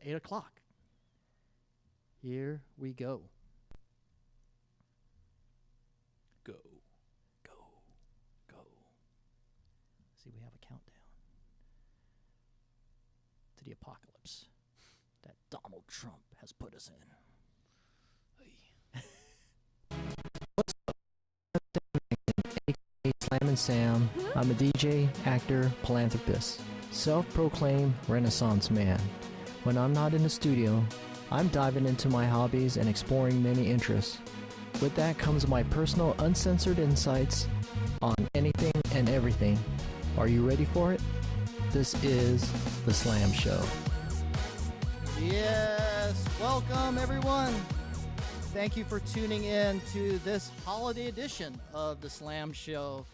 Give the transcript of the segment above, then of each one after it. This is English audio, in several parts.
8 o'clock. Here we go. Go. Go. Go. See, we have a countdown to the apocalypse that Donald Trump has put us in. Slam and Sam. I'm a DJ, actor, philanthropist, self-proclaimed Renaissance man. When I'm not in the studio, I'm diving into my hobbies and exploring many interests. With that comes my personal uncensored insights on anything and everything. Are you ready for it? This is The Slam Show. Yes, welcome everyone. Thank you for tuning in to this holiday edition of The Slam Show.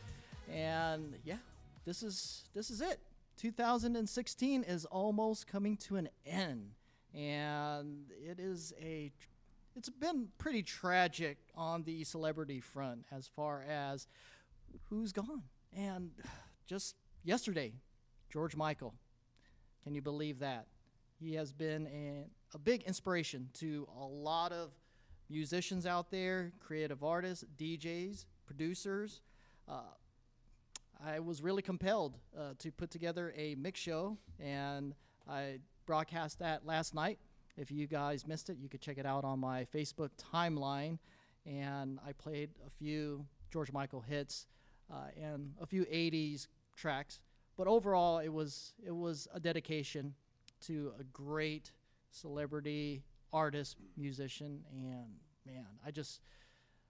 And yeah, this is it. 2016 is almost coming to an end. And it's been pretty tragic on the celebrity front as far as who's gone. And just yesterday, George Michael. Can you believe that? He has been a big inspiration to a lot of musicians out there, creative artists, DJs, producers. I was really compelled to put together a mix show, and I broadcast that last night. If you guys missed it, you could check it out on my Facebook timeline. And I played a few George Michael hits and a few 80s tracks. But overall, it was a dedication to a great celebrity artist, musician, and man,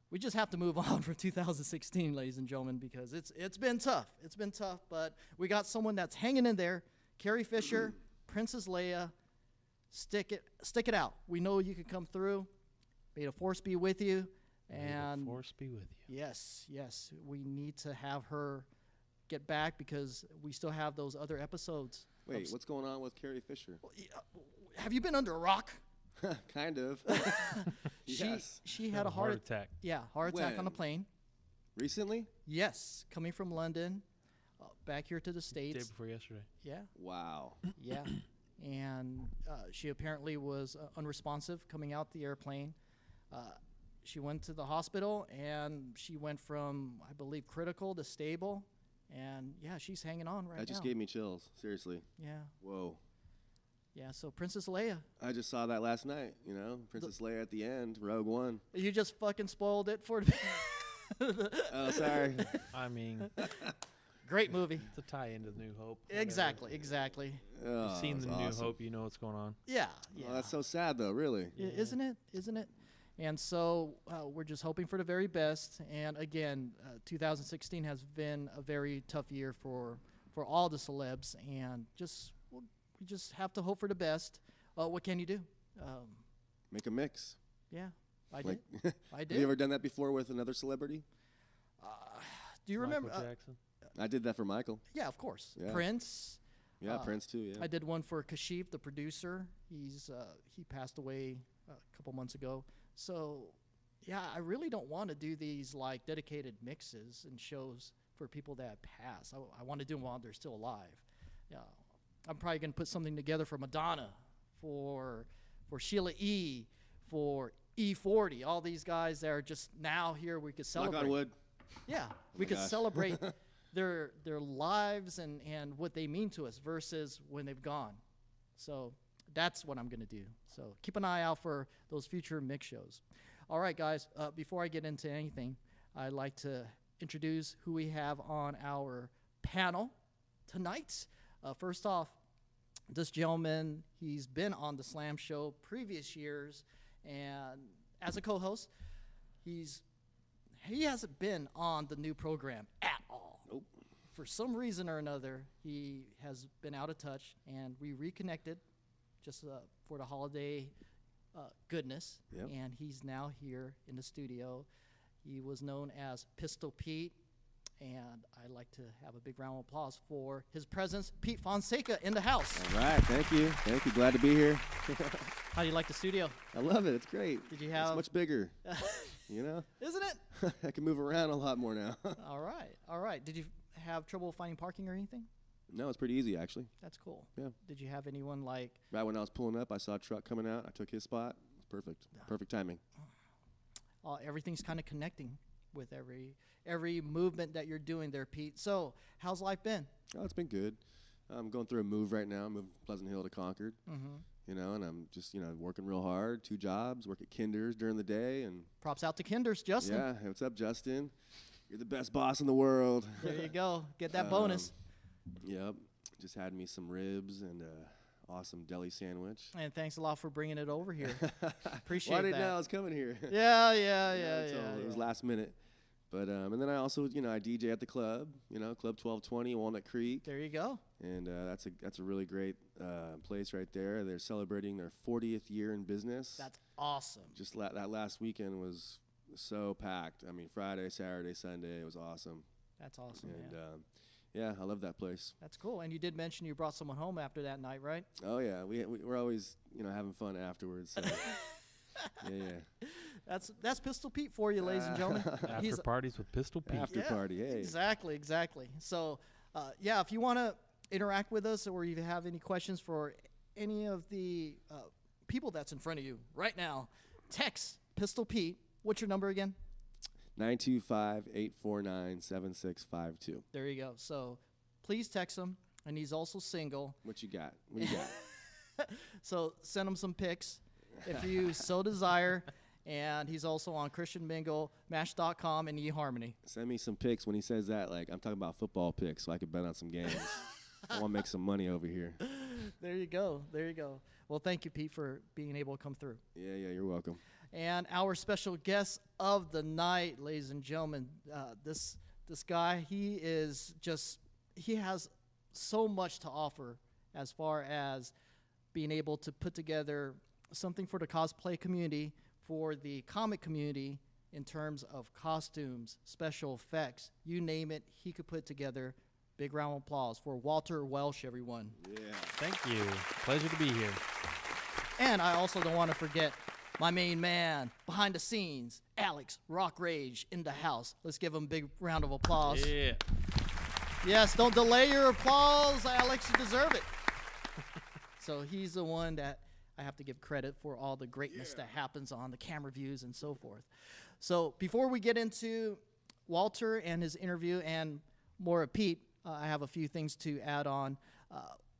we just have to move on for 2016, ladies and gentlemen, because it's been tough. It's been tough, but we got someone that's hanging in there. Carrie Fisher, Princess Leia, stick it out. We know you can come through. May the force be with you. And May the force be with you. Yes, we need to have her get back because we still have those other episodes. Wait, what's going on with Carrie Fisher? Have you been under a rock? Kind of. Yes. She had a heart attack. Yeah, heart attack When? on a plane. Recently? Yes, coming from London, back here to the States. Day before yesterday. Yeah. Wow. Yeah. And she apparently was unresponsive coming out the airplane. She went to the hospital, and she went from, I believe, critical to stable. And, yeah, she's hanging on right now. That just gave me chills. Seriously. Yeah. Whoa. Yeah, so Princess Leia. I just saw that last night, Princess Leia at the end, Rogue One. You just fucking spoiled it for Oh, sorry. I mean, great movie. to tie into New Hope. Exactly. Oh, You've seen the that's New awesome. Hope, you know what's going on. Yeah. Oh, that's so sad, though, really. Isn't it? And so we're just hoping for the very best. And again, 2016 has been a very tough year for all the celebs, and we just have to hope for the best. What can you do? Make a mix. Yeah, I Like, did. I did. Have you ever done that before with another celebrity? Do you remember? Michael Jackson. I did that for Michael. Yeah, of course. Yeah. Prince. Yeah, Prince, too, yeah. I did one for Kashif, the producer. He passed away a couple months ago. So, yeah, I really don't want to do these like dedicated mixes and shows for people that pass. I want to do them while they're still alive. Yeah, I'm probably gonna put something together for Madonna, for Sheila E., for E40. All these guys that are just now here. We could celebrate. Knock on wood. Yeah, we could gosh. celebrate their lives and what they mean to us versus when they've gone. So that's what I'm going to do. So keep an eye out for those future mix shows. All right, guys, before I get into anything, I'd like to introduce who we have on our panel tonight. First off, this gentleman, he's been on the Slam Show previous years, and as a co-host, he hasn't been on the new program at all. Nope. For some reason or another, he has been out of touch, and we reconnected just for the holiday goodness. Yep. And he's now here in the studio. He was known as Pistol Pete, and I'd like to have a big round of applause for his presence, Pete Fonseca, in the house. All right, thank you. Glad to be here. How do you like the studio? I love it. It's great. Did you have? It's much bigger. Isn't it? I can move around a lot more now. All right. Did you have trouble finding parking or anything? No, it's pretty easy actually. That's cool. Yeah. Did you have anyone like? Right when I was pulling up, I saw a truck coming out. I took his spot. It's perfect. Perfect timing. Everything's kind of connecting with every movement that you're doing there, Pete. So, how's life been? Oh, it's been good. I'm going through a move right now. I'm moving from Pleasant Hill to Concord. You know, and I'm just, working real hard. 2 jobs, work at Kinder's during the day. And Props out to Kinder's, Justin. yeah, hey, what's up, Justin? You're the best boss in the world. There you go. Get that bonus. Yep. Just had me some ribs and awesome deli sandwich. And thanks a lot for bringing it over here. Appreciate Well, I that. didn't know I was coming here. Yeah. It was last minute. But and then I also, I DJ at the club, Club 1220, Walnut Creek. There you go. And that's a really great place right there. They're celebrating their 40th year in business. That's awesome. Just that last weekend was so packed. I mean, Friday, Saturday, Sunday, it was awesome. That's awesome. And yeah, I love that place. That's cool. And you did mention you brought someone home after that night, right? Oh yeah, we're always having fun afterwards. So. yeah. That's Pistol Pete for you, ladies and gentlemen. After parties with Pistol Pete. After party, hey. Exactly. So, if you want to interact with us or you have any questions for any of the people that's in front of you right now, text Pistol Pete. What's your number again? 925-849-7652. There you go. So, please text him, and he's also single. What you got? What you got? So, send him some pics if you so desire. And he's also on Christian Mingle, Match.com, and eHarmony. Send me some pics when he says that. Like, I'm talking about football picks so I can bet on some games. I want to make some money over here. There you go. Well, thank you, Pete, for being able to come through. Yeah, you're welcome. And our special guest of the night, ladies and gentlemen, this guy, he has so much to offer as far as being able to put together something for the cosplay community, for the comic community in terms of costumes, special effects, you name it, he could put together. Big round of applause for Walter Welsh, everyone. Yeah. Thank you. Pleasure to be here. And I also don't want to forget my main man behind the scenes, Alex Rock Rage in the house. Let's give him a big round of applause. Yeah. Yes, don't delay your applause, Alex. You deserve it. So he's the one that I have to give credit for all the greatness that happens on the camera views and so forth. So before we get into Walter and his interview and more of Pete, I have a few things to add on.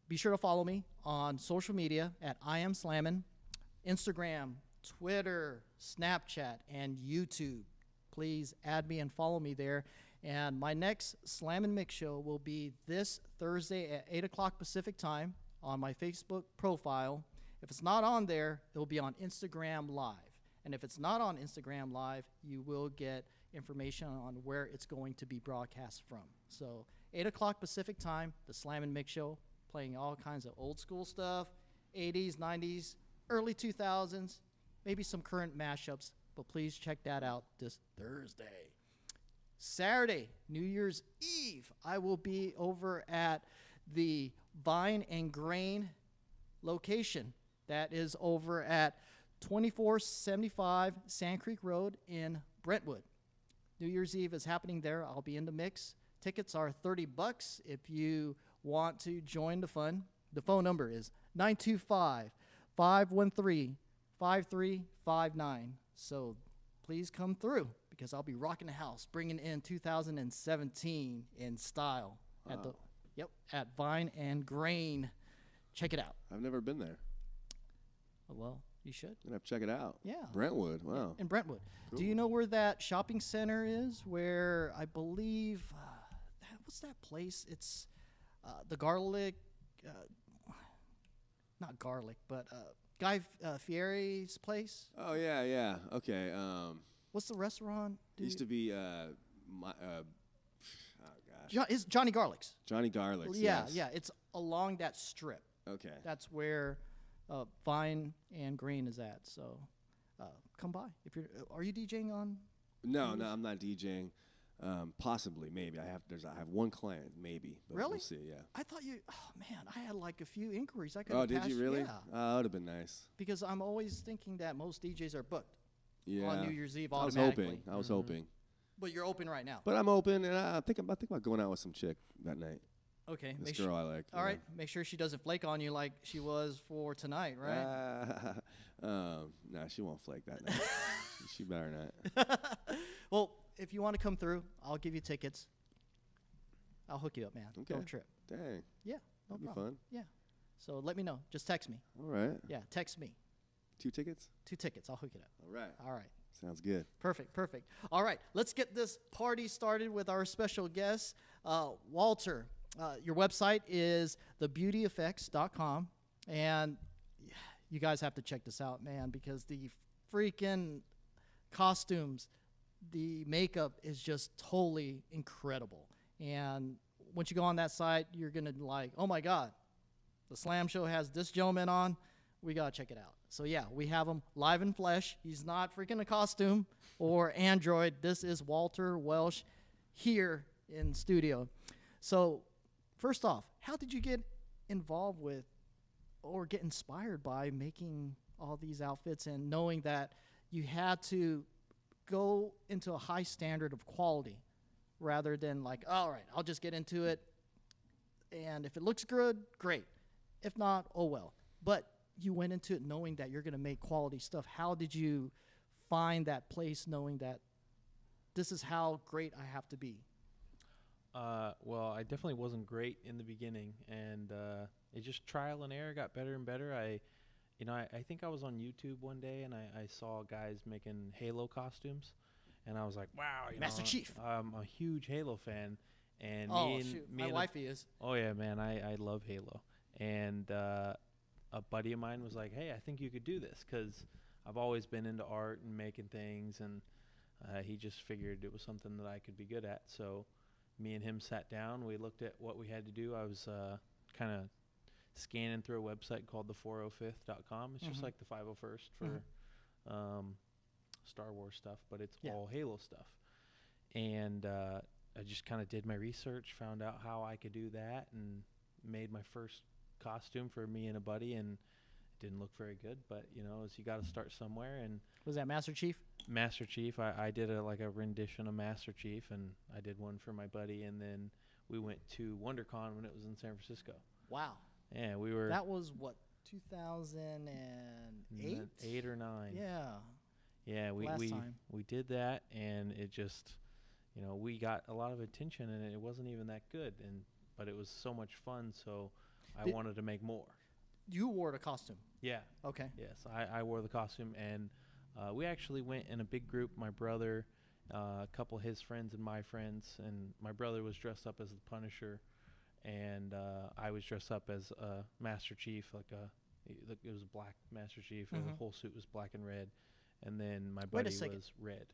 Be sure to follow me on social media at I Am Slammin', Instagram, Twitter, Snapchat, and YouTube. Please add me and follow me there. And my next Slammin' Mix show will be this Thursday at 8 o'clock Pacific time on my Facebook profile. If it's not on there, it will be on Instagram Live. And if it's not on Instagram Live, you will get information on where it's going to be broadcast from. So 8 o'clock Pacific time, the Slammin' Mix show, playing all kinds of old school stuff, 80s, 90s, early 2000s, maybe some current mashups, but please check that out this Thursday. Saturday, New Year's Eve, I will be over at the Vine and Grain location. That is over at 2475 Sand Creek Road in Brentwood. New Year's Eve is happening there. I'll be in the mix. Tickets are $30 if you want to join the fun. The phone number is 925-513-5359. So please come through because I'll be rocking the house, bringing in 2017 in style at Vine and Grain. Check it out. I've never been there. Well, you should. I'm going to have to check it out. Yeah. Brentwood, wow. In Brentwood. Cool. Do you know where that shopping center is? Where I believe, what's that place? It's the garlic, not garlic, but Guy Fieri's place. Oh, yeah. Okay. What's the restaurant? It used to be, It's Johnny Garlic's. Johnny Garlic's, Yeah, yes. yeah. It's along that strip. Okay. That's where Vine and Green is at. So come by. Are you DJing on? No, I'm not DJing. Possibly, maybe. I have one client, maybe. But Really? We'll see. Yeah. I thought you. Oh man, I had like a few inquiries. I could. Oh, did you really? Yeah. Oh, that would have been nice. Because I'm always thinking that most DJs are booked Yeah. on New Year's Eve I was automatically. hoping. I was hoping. But you're open right now. But I'm open, and I think about going out with some chick that night. Okay. This girl I like. All right. Make sure she doesn't flake on you like she was for tonight, right? Nah, she won't flake that night. She better not. Well, if you want to come through, I'll give you tickets. I'll hook you up, man. Okay. Don't trip. Dang. Yeah, no That'd problem. be fun. Yeah. So let me know. Just text me. All right. Yeah, text me. 2 tickets? 2 tickets. I'll hook it up. All right. All right. Sounds good. Perfect. All right. Let's get this party started with our special guest, Walter. Your website is thebeautyeffects.com. And you guys have to check this out, man, because the freaking costumes, the makeup is just totally incredible. And once you go on that site, you're going to like, oh, my God, the Slam Show has this gentleman on. We got to check it out. So, yeah, we have him live in flesh. He's not freaking a costume or android. This is Walter Welsh here in studio. So, first off, how did you get involved with or get inspired by making all these outfits and knowing that you had to go into a high standard of quality rather than like, all right, I'll just get into it, and if it looks good, great. If not, oh well. But you went into it knowing that you're going to make quality stuff. How did you find that place knowing that this is how great I have to be? Well, I definitely wasn't great in the beginning, and it just trial and error got better and better. I think I was on YouTube one day, and I saw guys making Halo costumes, and I was like, wow, Master Chief. I'm a huge Halo fan. And my wifey is. Oh, yeah, man, I love Halo. And a buddy of mine was like, hey, I think you could do this, because I've always been into art and making things, and he just figured it was something that I could be good at. So me and him sat down. We looked at what we had to do. I was kind of scanning through a website called the405th.com. It's just like the 501st for Star Wars stuff, but it's all Halo stuff. And I just kind of did my research, found out how I could do that, and made my first costume for me and a buddy, and it didn't look very good, but you got to start somewhere. And was that Master Chief? Master Chief. I did a rendition of Master Chief, and I did one for my buddy, and then we went to WonderCon when it was in San Francisco. Wow. Yeah, we were. That was what, 2008? 8 or 9. Yeah. Yeah, we did that, and it just, we got a lot of attention, and it wasn't even that good, but it was so much fun, so I wanted to make more. You wore the costume? Yeah. Okay. Yes, I wore the costume, and we actually went in a big group. My brother, a couple of his friends, and my friends, and my brother was dressed up as the Punisher, and I was dressed up as Master Chief, it was a black Master Chief, and the whole suit was black and red, and then my buddy was red.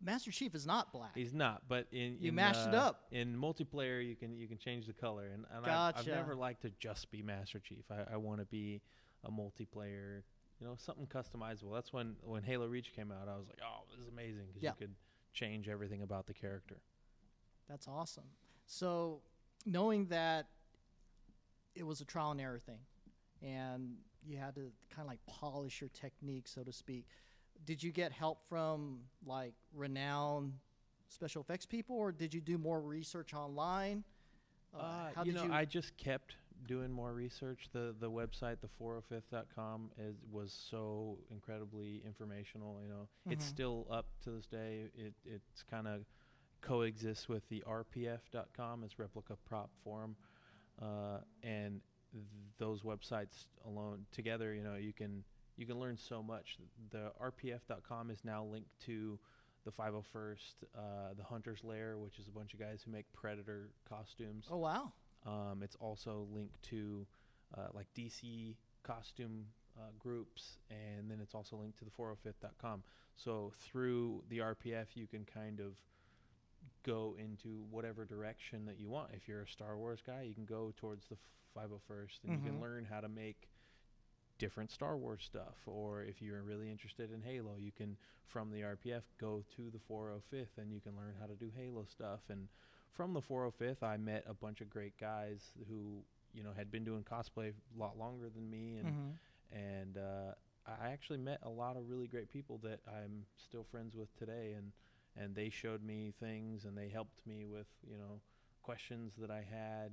Master Chief is not black. He's not, but you mashed it up. In multiplayer, you can change the color, and gotcha. I've never liked to just be Master Chief. I want to be a multiplayer, something customizable. That's when Halo Reach came out. I was like, oh, this is amazing, because you could change everything about the character. That's awesome. So knowing that it was a trial and error thing, and you had to kind of like polish your technique, so to speak, did you get help from like renowned special effects people, or did you do more research online? I just kept doing more research. The website, the405th.com, was so incredibly informational. It's still up to this day. It's kind of coexists with the rpf.com, it's Replica Prop Forum, and those websites alone together, you can learn so much. The rpf.com is now linked to the 501st, the Hunter's Lair, which is a bunch of guys who make Predator costumes. Oh, wow. It's also linked to like DC costume groups, and then it's also linked to the 405th.com. So through the RPF, you can kind of go into whatever direction that you want. If you're a Star Wars guy, you can go towards the 501st, and you can learn how to make different Star Wars stuff. Or if you're really interested in Halo, you can, from the RPF, go to the 405th, and you can learn how to do Halo stuff. And from the 405th, I met a bunch of great guys who, had been doing cosplay a lot longer than me, and I actually met a lot of really great people that I'm still friends with today, and they showed me things, and they helped me with, questions that I had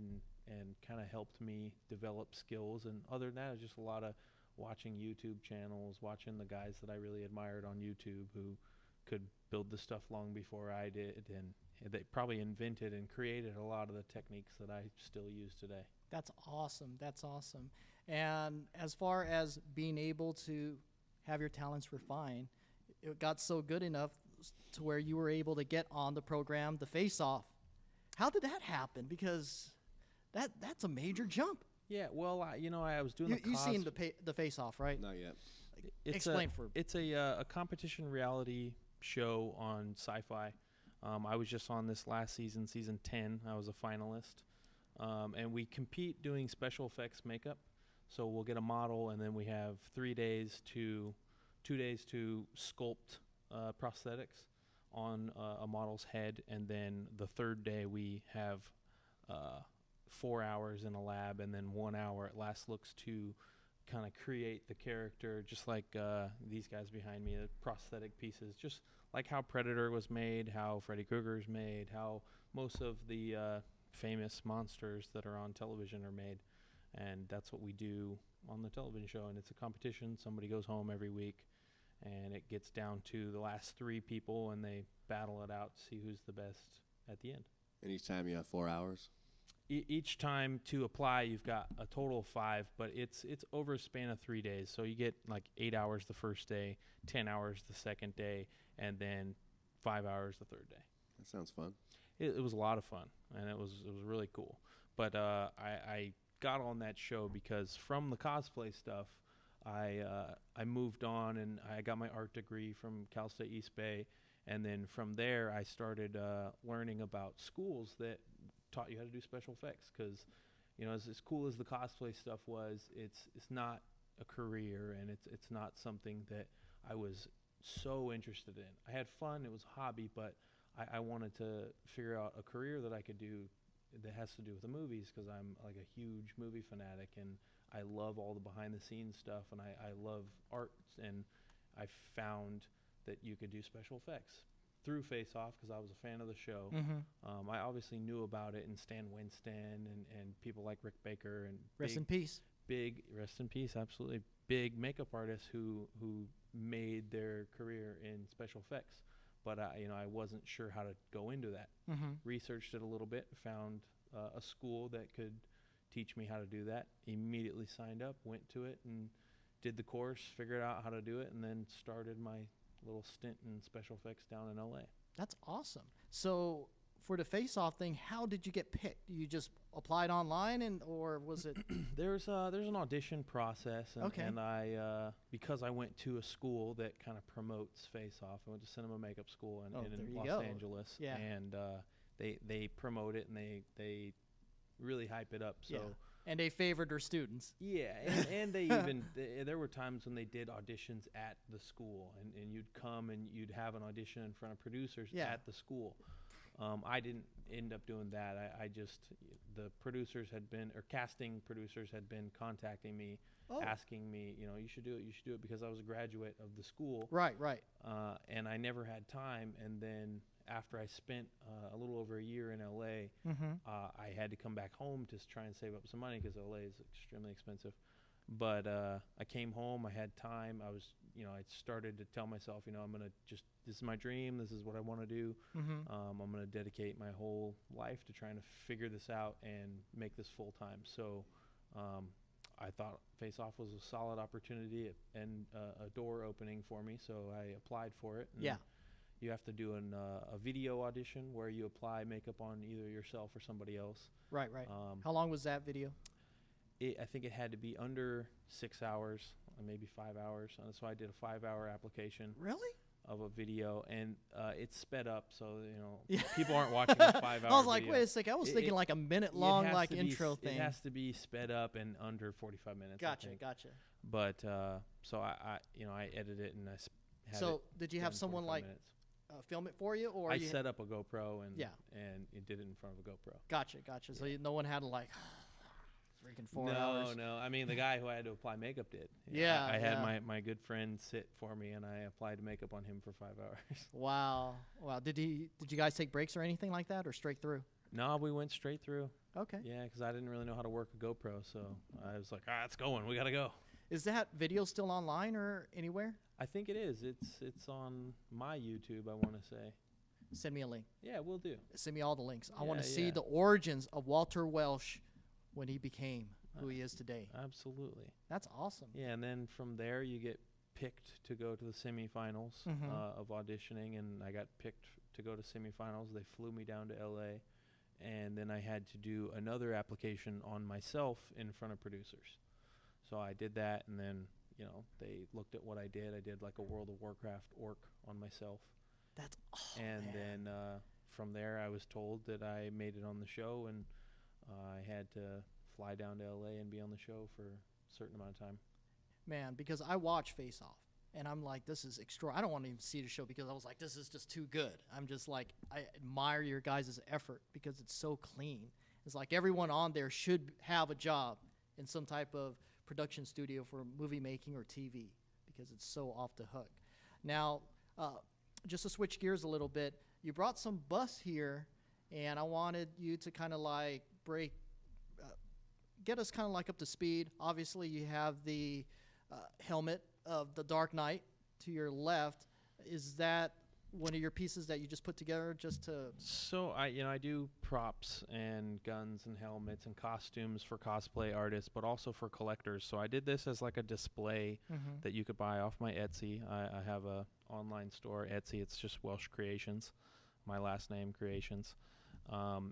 and kind of helped me develop skills. And other than that, it was just a lot of watching YouTube channels, watching the guys that I really admired on YouTube who could build the stuff long before I did, and they probably invented and created a lot of the techniques that I still use today. That's awesome. That's awesome. And as far as being able to have your talents refined, it got so good enough to where you were able to get on the program, the Faceoff. How did that happen? Because that's a major jump. Yeah, well, I was doing You seen the Faceoff, right? Not yet. Explain for. It's a competition reality show on Sci-Fi. I was just on this last season, season 10. I was a finalist, and we compete doing special effects makeup. So we'll get a model, and then we have 2 days to sculpt prosthetics on a model's head, and then the third day we have 4 hours in a lab, and then 1 hour at Last Looks to kind of create the character, just like these guys behind me, the prosthetic pieces, just like how Predator was made, how Freddy Krueger's made, how most of the famous monsters that are on television are made. And that's what we do on the television show. And it's a competition. Somebody goes home every week, and it gets down to the last 3 people, and they battle it out to see who's the best at the end. And each time you have 4 hours? Each time to apply, you've got a total of 5, but it's over a span of 3 days. So you get like 8 hours the first day, 10 hours the second day, and then 5 hours the third day. That sounds fun. It was a lot of fun, and it was really cool. But I got on that show because from the cosplay stuff, I moved on, and I got my art degree from Cal State East Bay, and then from there I started learning about schools that taught you how to do special effects. Because as cool as the cosplay stuff was, it's not a career, and it's not something that I was so interested in. I had fun, it was a hobby, but I wanted to figure out a career that I could do that has to do with the movies, because I'm like a huge movie fanatic, and I love all the behind the scenes stuff, and I love art, and I found that you could do special effects through Faceoff because I was a fan of the show. Mm-hmm. I obviously knew about it, and Stan Winston and people like Rick Baker and Rest in peace. Big rest in peace, absolutely big makeup artists who made their career in special effects. But I wasn't sure how to go into that. Mm-hmm. Researched it a little bit, found a school that could teach me how to do that. Immediately signed up, went to it, and did the course, figured out how to do it, and then started my little stint in special effects down in LA. That's awesome. So for the Face-Off thing, how did you get picked? You just applied online, or was it? There's an audition process, and, Okay. and I because I went to a school that kind of promotes Face-Off. I went to Cinema Makeup School in there you Los go. Angeles, Yeah. and they promote it, and they really hype it up. So. Yeah. And they favored their students. Yeah, and they even there were times when they did auditions at the school, and you'd come and you'd have an audition in front of producers Yeah. at the school. I didn't end up doing that. I just, the producers had been, or casting producers had been contacting me, asking me, you should do it, because I was a graduate of the school. Right. And I never had time, and then after I spent a little over a year in LA, Mm-hmm. I had to come back home to try and save up some money because LA is extremely expensive. But I came home, I had time, I started to tell myself, I'm going to this is my dream, this is what I want to do. Mm-hmm. I'm going to dedicate my whole life to trying to figure this out and make this full time. So I thought Face-Off was a solid opportunity and a door opening for me, so I applied for it. And Yeah. You have to do a video audition where you apply makeup on either yourself or somebody else. Right. How long was that video? I think it had to be under 6 hours, maybe 5 hours. So I did a 5-hour application Really? of a video, and it's sped up, so Yeah. people aren't watching a 5-hour. I was like, video. wait a second. I was thinking like a minute It long has to be intro thing. It has to be sped up and under 45 minutes. I Gotcha. think. But But so I edited it, and I had so it did you have done in someone 45 like minutes. Film it for you, or I you set up a GoPro and Yeah. and it did it in front of a GoPro. Gotcha. So no one had to like freaking 4 hours. No. I mean, the guy who I had to apply makeup did. Yeah, I had yeah. my good friend sit for me, and I applied makeup on him for 5 hours. Wow. Did you guys take breaks or anything like that, or straight through? No, we went straight through. Okay. Yeah, because I didn't really know how to work a GoPro, so I was like, it's going. We got to go. Is that video still online or anywhere? I think it is. It's on my YouTube, I want to say. Send me a link. Yeah, we'll do. Send me all the links. I want to Yeah, see yeah. the origins of Walter Welsh when he became who he is today. Absolutely. That's awesome. Yeah, and then from there you get picked to go to the semifinals of auditioning, and I got picked to go to semifinals. They flew me down to LA, and then I had to do another application on myself in front of producers. So I did that, and then, you know, they looked at what I did. I did like a World of Warcraft orc on myself. That's And then from there I was told that I made it on the show, and I had to fly down to LA and be on the show for a certain amount of time. Man, because I watch Faceoff, and I'm like, this is extraordinary. I don't want to even see the show because I was like, this is just too good. I'm just like, I admire your guys' effort because it's so clean. It's like everyone on there should have a job in some type of production studio for movie making or TV because it's so off the hook. Now, just to switch gears a little bit, you brought some bus here, and I wanted you to kind of like get us kind of like up to speed. Obviously, you have the helmet of the Dark Knight to your left. Is that one of your pieces that you just put together just to? So I do props and guns and helmets and costumes for cosplay artists, but also for collectors. So I did this as like a display that you could buy off my Etsy. I have a online store, Etsy. It's just Welsh Creations, my last name, Creations.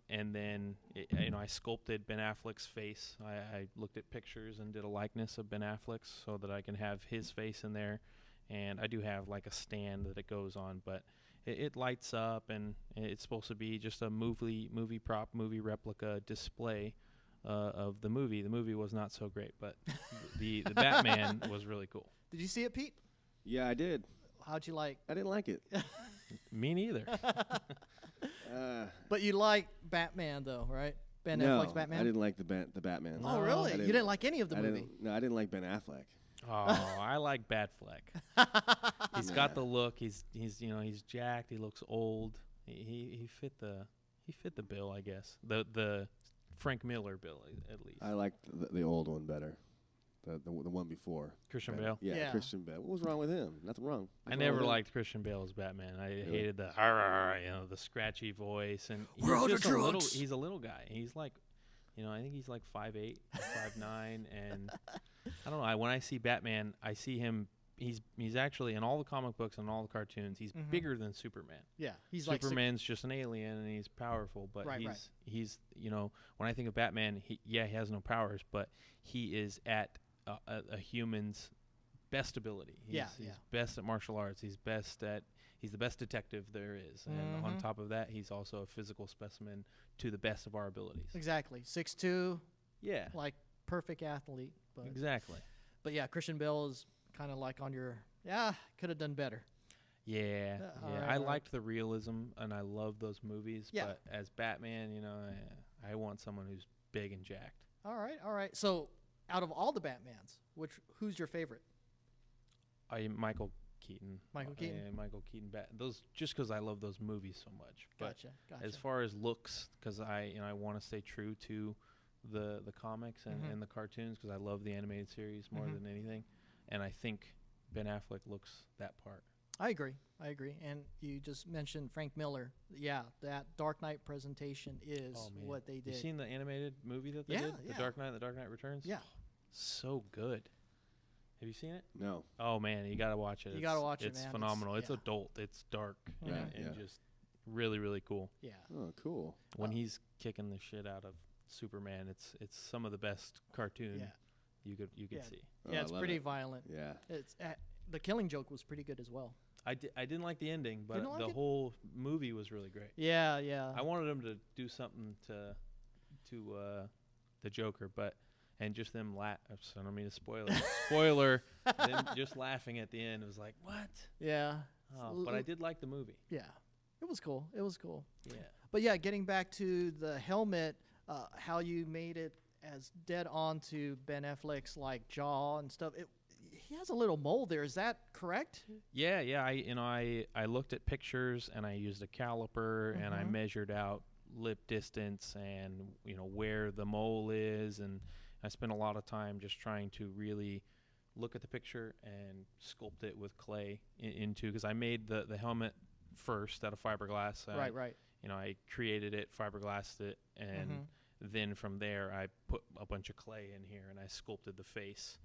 And then I sculpted Ben Affleck's face. I looked at pictures and did a likeness of Ben Affleck's so that I can have his face in there. And I do have like a stand that it goes on, but it lights up, and it's supposed to be just a movie prop, movie replica display of the movie. The movie was not so great, but the Batman was really cool. Did you see it, Pete? Yeah, I did. How'd you like? I didn't like it. Me neither. But you like Batman, though, right? Ben No, Affleck's Batman? I didn't like the Batman. Oh, really? You didn't like any of the movie? I didn't like Ben Affleck. Oh, I like Batfleck. He's got the look. He's jacked. He looks old. He fit the bill, I guess. The Frank Miller bill, at least. I liked the old one better. The one before. Christian Bale? Yeah, Christian Bale. What was wrong with him? Nothing wrong. I never liked Christian Bale as Batman. I hated the the scratchy voice, and he's a little guy. He's like, I think he's like 5'8", 5'9", and I don't know. When I see Batman, I see him. He's actually in all the comic books and all the cartoons. He's bigger than Superman. Yeah, he's Superman's just an alien and he's powerful, but he's when I think of Batman, he has no powers, but he is at a human's best ability. He's best at martial arts. He's the best detective there is, and on top of that, he's also a physical specimen to the best of our abilities. Exactly, 6'2". Yeah, like perfect athlete. But exactly. But yeah, Christian Bale is kind of like on your could have done better. Yeah, I liked the realism, and I love those movies. Yeah. But as Batman, I want someone who's big and jacked. All right. So, out of all the Batmans, who's your favorite? Michael Keaton. Michael Keaton. Michael Keaton. Those just because I love those movies so much. But Gotcha. as far as looks, because I want to stay true to the comics and the cartoons, because I love the animated series more than anything, and I think Ben Affleck looks that part. I agree. And you just mentioned Frank Miller. Yeah, that Dark Knight presentation is what they did. You seen the animated movie that they did? The Dark Knight Returns? Yeah. So good. Have you seen it? No. Oh, man, you got to watch it. You got to watch it, It's man. phenomenal. It's adult. It's dark. And just really, really cool. Yeah. Oh, cool. When he's kicking the shit out of Superman, it's some of the best cartoon you could see. Yeah, it's pretty violent. Yeah. It's the Killing Joke was pretty good as well. I didn't like the ending, but the whole movie was really great. Yeah. I wanted them to do something to the Joker, and just them I don't mean to spoil it. Spoiler, them just laughing at the end. It was like, what? Yeah. But I did like the movie. Yeah. It was cool. Yeah. But yeah, getting back to the helmet, how you made it as dead on to Ben Affleck's like jaw and stuff. He has a little mold there. Is that correct? Yeah. I looked at pictures and I used a caliper and I measured out lip distance and where the mole is, and I spent a lot of time just trying to really look at the picture and sculpt it with clay into, because I made the helmet first out of fiberglass. Right. I created it, fiberglassed it, and then from there I put a bunch of clay in here and I sculpted the face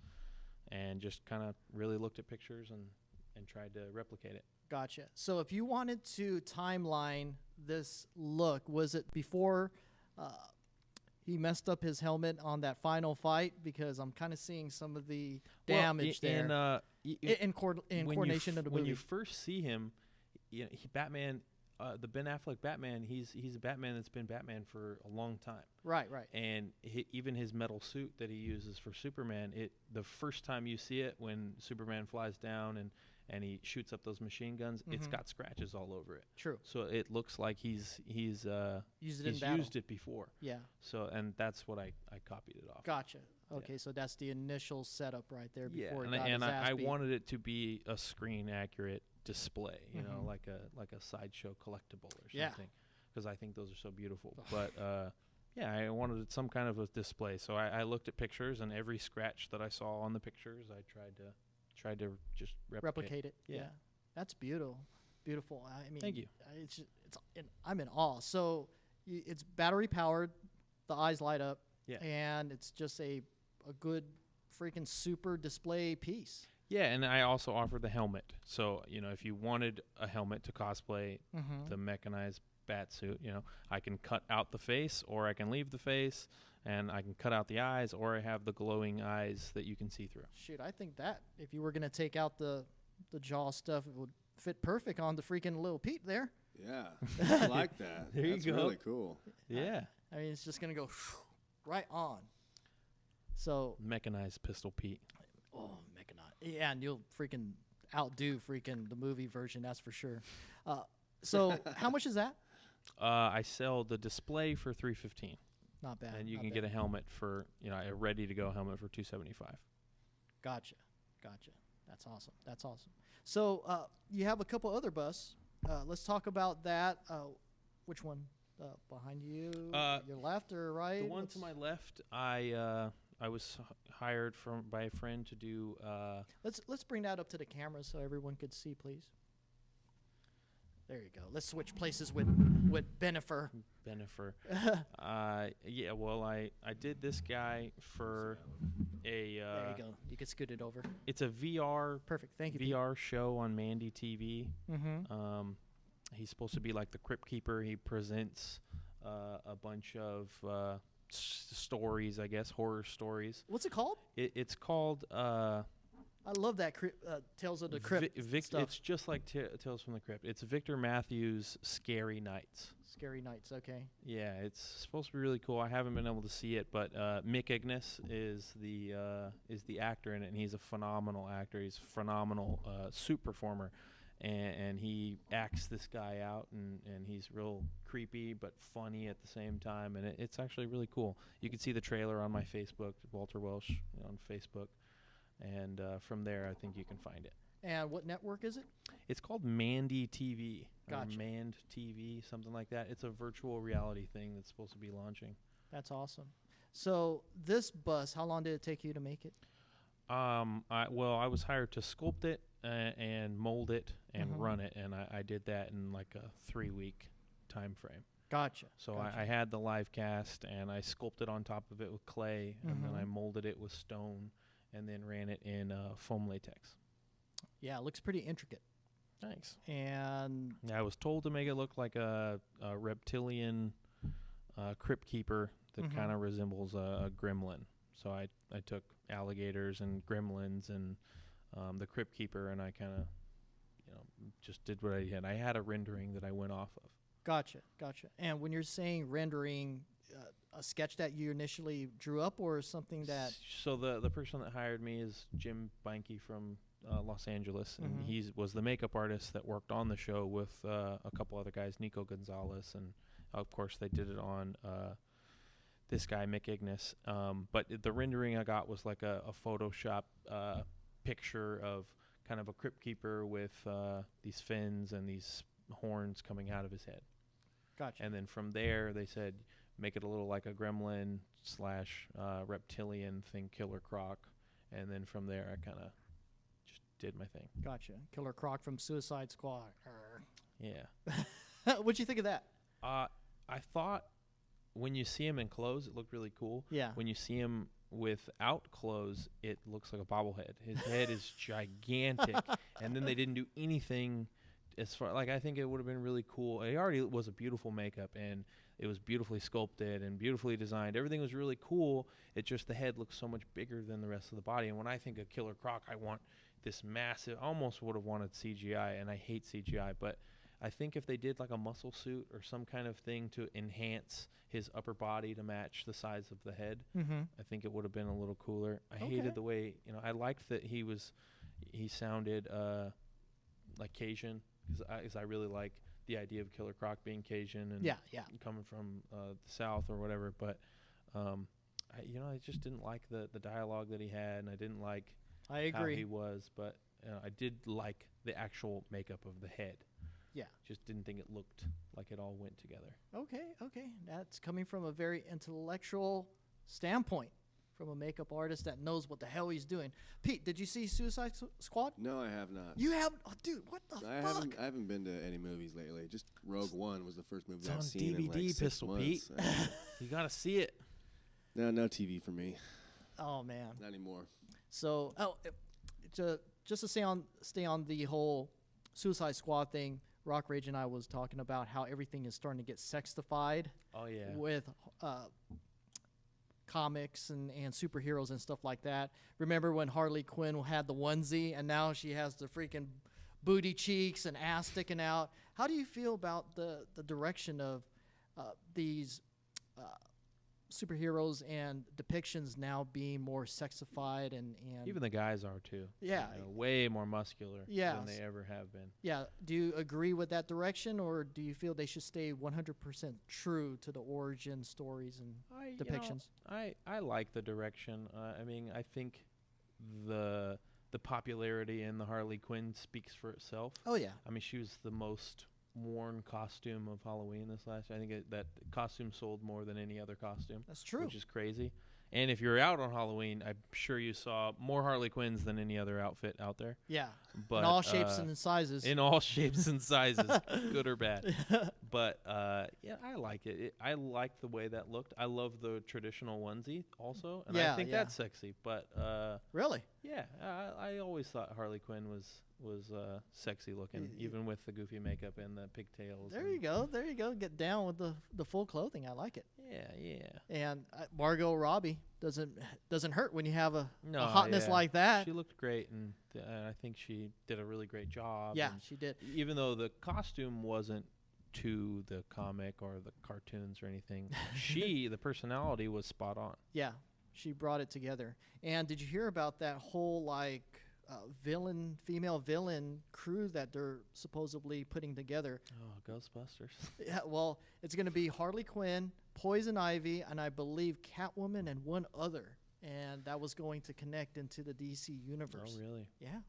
and just kind of really looked at pictures and tried to replicate it. Gotcha. So if you wanted to timeline this look, was it before he messed up his helmet on that final fight? Because I'm kind of seeing some of the damage there in coordination of the movie. When you first see him, Batman, the Ben Affleck Batman, he's a Batman that's been Batman for a long time. Right. And even his metal suit that he uses for Superman, the first time you see it, when Superman flies down and he shoots up those machine guns, it's got scratches all over it. True. So it looks like he's used it before. Yeah. So, and that's what I copied it off. Gotcha. Okay, so that's the initial setup right there before yeah, it got and his ass I beat. wanted it to be a screen accurate display, like a sideshow collectible or something, because I think those are so beautiful. But I wanted some kind of a display. So I looked at pictures, and every scratch that I saw on the pictures, I tried to just replicate it. Yeah. That's beautiful. I mean, thank you. I'm in awe. So it's battery powered, the eyes light up, and it's just a good freaking super display piece. Yeah, and I also offered the helmet. So, if you wanted a helmet to cosplay the mechanized bat suit, I can cut out the face, or I can leave the face, and I can cut out the eyes, or I have the glowing eyes that you can see through. Shoot, I think that if you were going to take out the jaw stuff, it would fit perfect on the freaking little Pete there. Yeah, I like that. There That's you go. really cool. Yeah. I mean, it's just going to go right on. So Mechanized Pistol Pete. Oh, mechanized. Yeah, and you'll freaking outdo freaking the movie version, that's for sure. So how much is that? I sell the display for $315. Not bad. And you can get a helmet for, a ready-to-go helmet for $275. Gotcha. That's awesome. So you have a couple other busts. Let's talk about that. Which one? Behind you? Your left or right? The one to my left, I was hired by a friend to do. Let's bring that up to the camera so everyone could see, please. There you go. Let's switch places with Benifer. Yeah. Well, I did this guy for a. There you go. You can scoot it over. It's a VR. Perfect. Thank you. VR show on Mandy TV. Mm-hmm. He's supposed to be like the Crypt Keeper. He presents a bunch of stories, I guess, horror stories. What's it called? It's called. I love that Tales of the Crypt stuff. It's just like Tales from the Crypt. It's Victor Matthews' Scary Nights. Scary Nights, okay. Yeah, it's supposed to be really cool. I haven't been able to see it, but Mick Ignis is the actor in it, and he's a phenomenal actor. He's a phenomenal suit performer, and he acts this guy out, and he's real creepy but funny at the same time, and it's actually really cool. You can see the trailer on my Facebook, Walter Welsh on Facebook. And from there, I think you can find it. And what network is it? It's called Mandy TV. Gotcha. Or Mand TV, something like that. It's a virtual reality thing that's supposed to be launching. That's awesome. So this bus, how long did it take you to make it? I was hired to sculpt it and mold it and run it, and I did that in like a 3-week time frame. Gotcha. So gotcha. I had the live cast, and I sculpted on top of it with clay, and then I molded it with stone, and then ran it in foam latex. Yeah, it looks pretty intricate. Thanks. And I was told to make it look like a reptilian crypt keeper that kind of resembles a gremlin. So I took alligators and gremlins and the crypt keeper, and I kind of just did what I had. I had a rendering that I went off of. Gotcha. And when you're saying rendering, a sketch that you initially drew up, or something that... So the person that hired me is Jim Beinke from Los Angeles, and he was the makeup artist that worked on the show with a couple other guys, Nico Gonzalez, and of course they did it on this guy, Mick Ignis. But the rendering I got was like a Photoshop picture of kind of a crypt keeper with these fins and these horns coming out of his head. Gotcha. And then from there, they said make it a little like a gremlin / reptilian thing, Killer Croc. And then from there, I kind of just did my thing. Gotcha. Killer Croc from Suicide Squad. Yeah. What'd you think of that? I thought when you see him in clothes, it looked really cool. Yeah. When you see him without clothes, it looks like a bobblehead. His head is gigantic. And then they didn't do anything as far, like, I think it would have been really cool. It already was a beautiful makeup, and it was beautifully sculpted and beautifully designed. Everything was really cool. It just, the head looks so much bigger than the rest of the body. And when I think of Killer Croc, I want this massive, I almost would have wanted CGI, and I hate CGI, but I think if they did like a muscle suit or some kind of thing to enhance his upper body to match the size of the head, I think it would have been a little cooler. I hated the way, I liked that he sounded like Cajun, because I really like the idea of Killer Croc being Cajun and coming from the South or whatever. But I just didn't like the dialogue that he had, and I didn't like how he was. But I did like the actual makeup of the head. Yeah. Just didn't think it looked like it all went together. Okay. That's coming from a very intellectual standpoint, from a makeup artist that knows what the hell he's doing. Pete, did you see Suicide Squad? No, I have not. You haven't? Oh, dude, what the fuck? I haven't been to any movies lately. Just Rogue One was the first movie I've It's seen on in like DVD, 6 Pistol months. Pete. You got to see it. No TV for me. Oh, man. Not anymore. So, just to stay on the whole Suicide Squad thing, Rock Rage and I was talking about how everything is starting to get sexified. Oh, yeah. With comics and superheroes and stuff like that. Remember when Harley Quinn had the onesie and now she has the freaking booty cheeks and ass sticking out? How do you feel about the direction of these superheroes and depictions now being more sexified and even the guys are too. Yeah. Way more muscular Yeah. than they ever have been. Yeah. Do you agree with that direction, or do you feel they should stay 100% true to the origin stories and depictions? I like the direction. I think the popularity in the Harley Quinn speaks for itself. Oh, yeah. She was the most worn costume of Halloween this last year. I think that costume sold more than any other costume. That's true. Which is crazy. And if you're out on Halloween, I'm sure you saw more Harley Quinns than any other outfit out there. Yeah. But in all shapes and sizes. In all shapes and sizes, good or bad. But I like it. I like the way that looked. I love the traditional onesie also, and I think that's sexy. But really? Yeah, I always thought Harley Quinn was sexy looking, even with the goofy makeup and the pigtails. There you go. Get down with the full clothing. I like it. Yeah. And Margot Robbie doesn't hurt when you have a hotness like that. She looked great, and I think she did a really great job. Yeah, she did. Even though the costume wasn't to the comic or the cartoons or anything, the personality was spot on. Yeah, she brought it together. And did you hear about that whole female villain crew that they're supposedly putting together? Oh, Ghostbusters. Yeah, well, it's going to be Harley Quinn, Poison Ivy, and I believe Catwoman and one other. And that was going to connect into the DC universe. Oh, really? Yeah.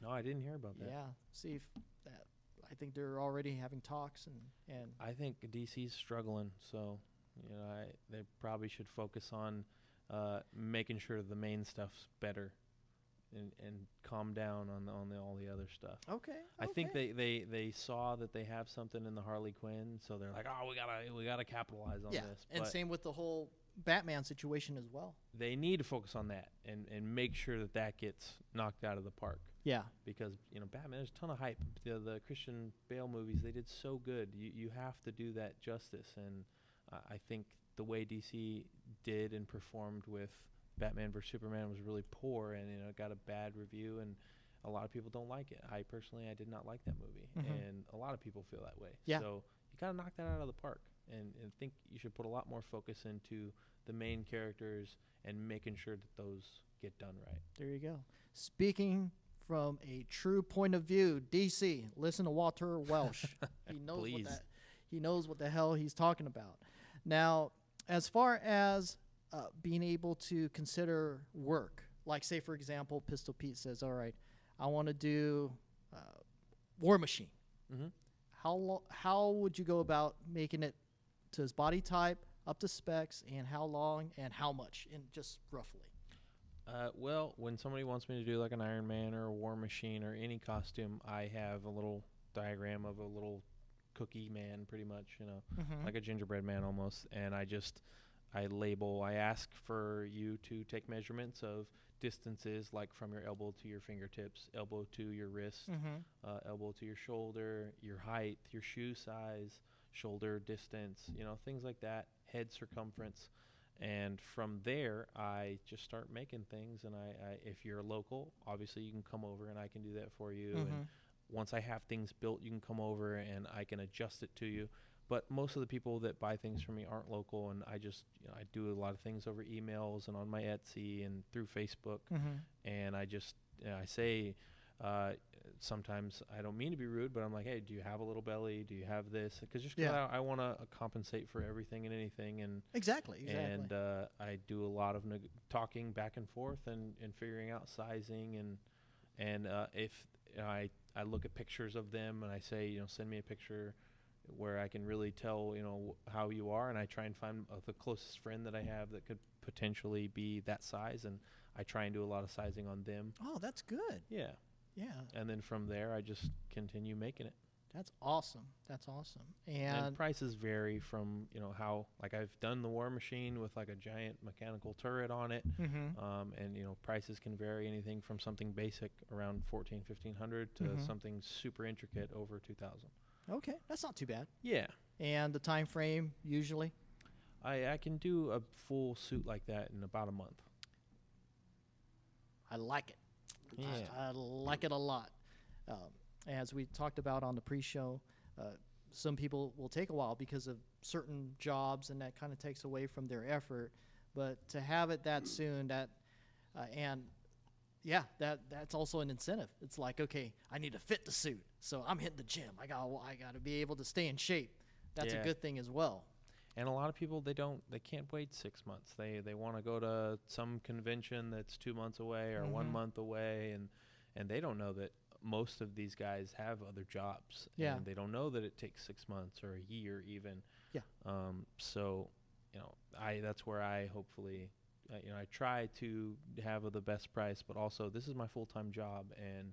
No, I didn't hear about that. Yeah. See if that. I think they're already having talks, and I think DC's struggling, so they probably should focus on making sure the main stuff's better. And calm down on all the other stuff. Okay. I think they saw that they have something in the Harley Quinn, so they're like, oh, we gotta capitalize on this. And same with the whole Batman situation as well. They need to focus on that and make sure that gets knocked out of the park. Yeah. Because Batman, there's a ton of hype. The Christian Bale movies, they did so good. You have to do that justice, and I think the way DC did and performed with Batman vs Superman was really poor, and it got a bad review, and a lot of people don't like it. I personally did not like that movie, and a lot of people feel that way. Yeah. So you got to knock that out of the park, and think you should put a lot more focus into the main characters and making sure that those get done right. There you go. Speaking from a true point of view, DC, listen to Walter Welsh. He knows what the hell he's talking about. Now, as far as being able to consider work, like say for example, Pistol Pete says, all right, I want to do War Machine. how would you go about making it to his body type, up to specs, and how long and how much, in just roughly? Well, when somebody wants me to do like an Iron Man or a War Machine or any costume, I have a little diagram of a little cookie man, pretty much, like a gingerbread man almost, and I ask for you to take measurements of distances, like from your elbow to your fingertips, elbow to your wrist, elbow to your shoulder, your height, your shoe size, shoulder distance, things like that, head circumference. And from there, I just start making things. And if you're local, obviously you can come over and I can do that for you. And once I have things built, you can come over and I can adjust it to you. But most of the people that buy things from me aren't local, and I just, I do a lot of things over emails and on my Etsy and through Facebook. And I just, I say, sometimes I don't mean to be rude, but I'm like, hey, do you have a little belly? Do you have this? Because just I want to compensate for everything and anything. And Exactly. And I do a lot of talking back and forth and figuring out sizing. And if I look at pictures of them and I say, send me a picture where I can really tell, how you are, and I try and find the closest friend that I have that could potentially be that size, and I try and do a lot of sizing on them. Oh, that's good. Yeah. Yeah. And then from there, I just continue making it. That's awesome. That's awesome. And prices vary from, how, like I've done the War Machine with like a giant mechanical turret on it. And, prices can vary anything from something basic around $1,400-1,500 to something super intricate over $2,000. Okay, that's not too bad. Yeah. And the time frame usually? I can do a full suit like that in about a month. I like it. Yeah. I like it a lot. As we talked about on the pre-show, some people will take a while because of certain jobs, and that kind of takes away from their effort. But to have it that soon, that's also an incentive. It's like, okay, I need to fit the suit, so I'm hitting the gym. I got to be able to stay in shape. That's a good thing as well. And a lot of people, they can't wait 6 months. They want to go to some convention that's 2 months away or 1 month away, and they don't know that most of these guys have other jobs. Yeah. And they don't know that it takes 6 months or a year even. Yeah. So, that's where I hopefully, I try to have the best price, but also this is my full-time job, and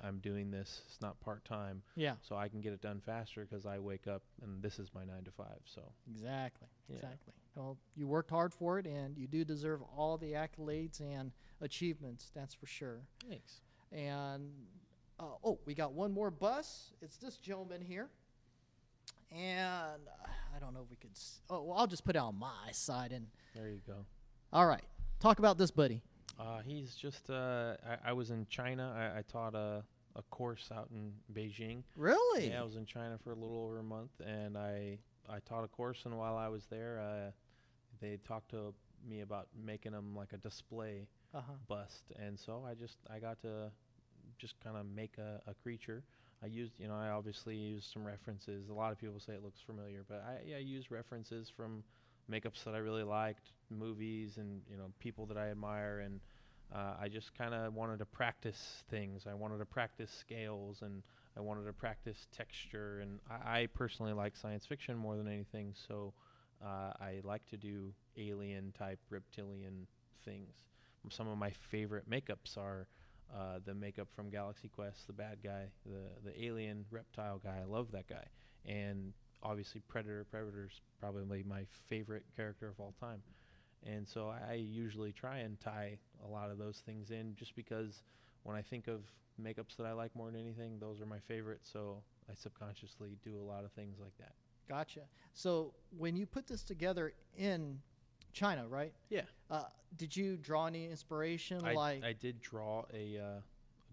I'm doing this. It's not part-time. Yeah. So I can get it done faster because I wake up and this is my 9 to 5. So Exactly. Yeah. Exactly. Well, you worked hard for it, and you do deserve all the accolades and achievements. That's for sure. thanks. And we got one more bus. It's this gentleman here. And I don't know if we could. I'll just put it on my side. And There you go. all right, talk about this buddy. He's just, I was in China. I taught a course out in Beijing. Really? Yeah, I was in China for a little over a month, and I taught a course, and while I was there, they talked to me about making them like a display bust, and so I got to just kind of make a creature. I used, I obviously used some references. A lot of people say it looks familiar, but I use references from makeups that I really liked, movies, and people that I admire, and I just kind of wanted to practice things. I wanted to practice scales, and I wanted to practice texture, and I personally like science fiction more than anything, so I like to do alien type reptilian things. Some of my favorite makeups are the makeup from Galaxy Quest, the bad guy, the alien reptile guy. I love that guy. And obviously Predator's probably my favorite character of all time. And so I usually try and tie a lot of those things in, just because when I think of makeups that I like more than anything, those are my favorites. So I subconsciously do a lot of things like that. Gotcha. So when you put this together in China, right? Yeah. Did you draw any inspiration? I did draw a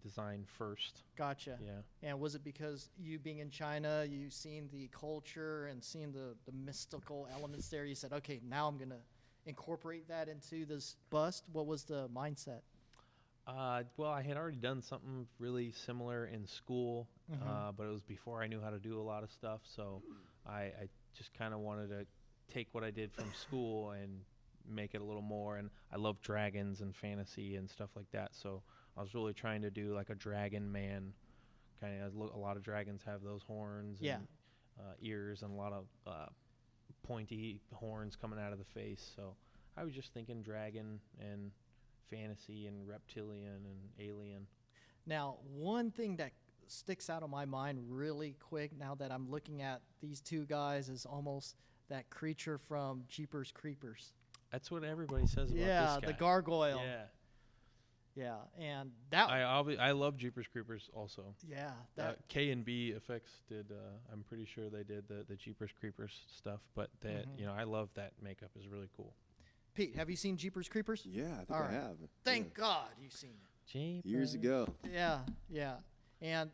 design first. Gotcha. Yeah. And was it because you being in China, you seen the culture and seen the mystical elements there, you said, okay, now I'm going to incorporate that into this bust? What was the mindset? Well, I had already done something really similar in school, but it was before I knew how to do a lot of stuff. So I just kind of wanted to take what I did from school and make it a little more. And I love dragons and fantasy and stuff like that. So I was really trying to do like a dragon man kind of a lot of dragons have those horns Yeah. and ears and a lot of pointy horns coming out of the face. So I was just thinking dragon and fantasy and reptilian and alien. Now, one thing that sticks out of my mind really quick now that I'm looking at these two guys is almost that creature from Jeepers Creepers. That's what everybody says about Yeah, this guy. the gargoyle. Yeah. Yeah, and that. I love Jeepers Creepers also. Yeah, that. K&B Effects did. I'm pretty sure they did the Jeepers Creepers stuff. But that I love that makeup. Is really cool. Pete, have you seen Jeepers Creepers? Yeah, I think All I right. have. Thank God you've seen it. Jeepers. Years ago. Yeah, yeah, and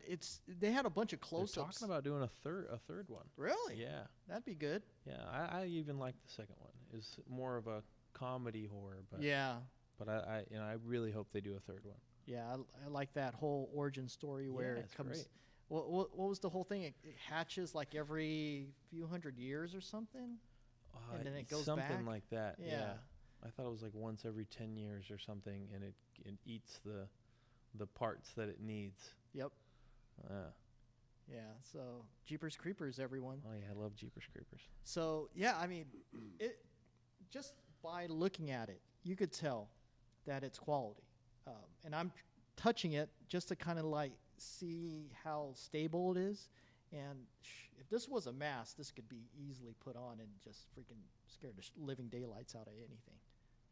they had a bunch of They're close-ups. talking about doing a third one. Really? Yeah, That'd be good. yeah. I even like the second one. It's more of a comedy horror, but Yeah, but I really hope they do a third one. yeah. I like that whole origin story where Yeah, it it's comes. great. What was the whole thing? It hatches like every few hundred years or something. And then it goes something back? like that. Yeah. Yeah. I thought it was like once every 10 years or something, and it eats the parts that it needs. Yep. Yeah. Yeah. So Jeepers Creepers, everyone. Oh yeah, I love Jeepers Creepers. So yeah, I mean, it just by looking at it, you could tell that it's quality. And I'm touching it just to kind of like see how stable it is. And if this was a mask, this could be easily put on and just freaking scare the living daylights out of anything.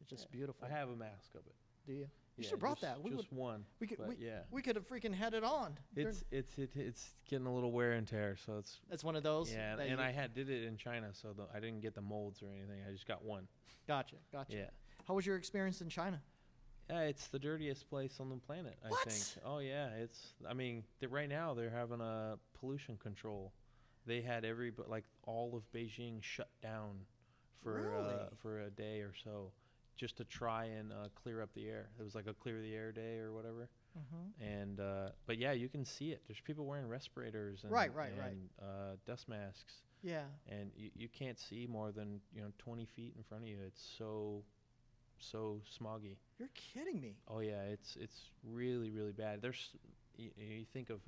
It's just beautiful. I have a mask of it. Do you? You Yeah, should have brought just, that. We just would. one. We could. But yeah. We could have freaking had it on. It's getting a little wear and tear, so it's That's one of those. yeah. that And you- I did it in China, so I didn't get the molds or anything. I just got one. Gotcha. Yeah. How was your experience in China? It's the dirtiest place on the planet, I What? think. Oh yeah, I mean, right now they're having a pollution control. They had all of Beijing shut down for a day or so, just to try and clear up the air. It was like a clear the air day or whatever. And but yeah, you can see it. There's people wearing respirators and Right. dust masks, Yeah. and you can't see more than 20 feet in front of you. It's so smoggy. You're kidding me. Oh yeah, it's really really bad. There's you think of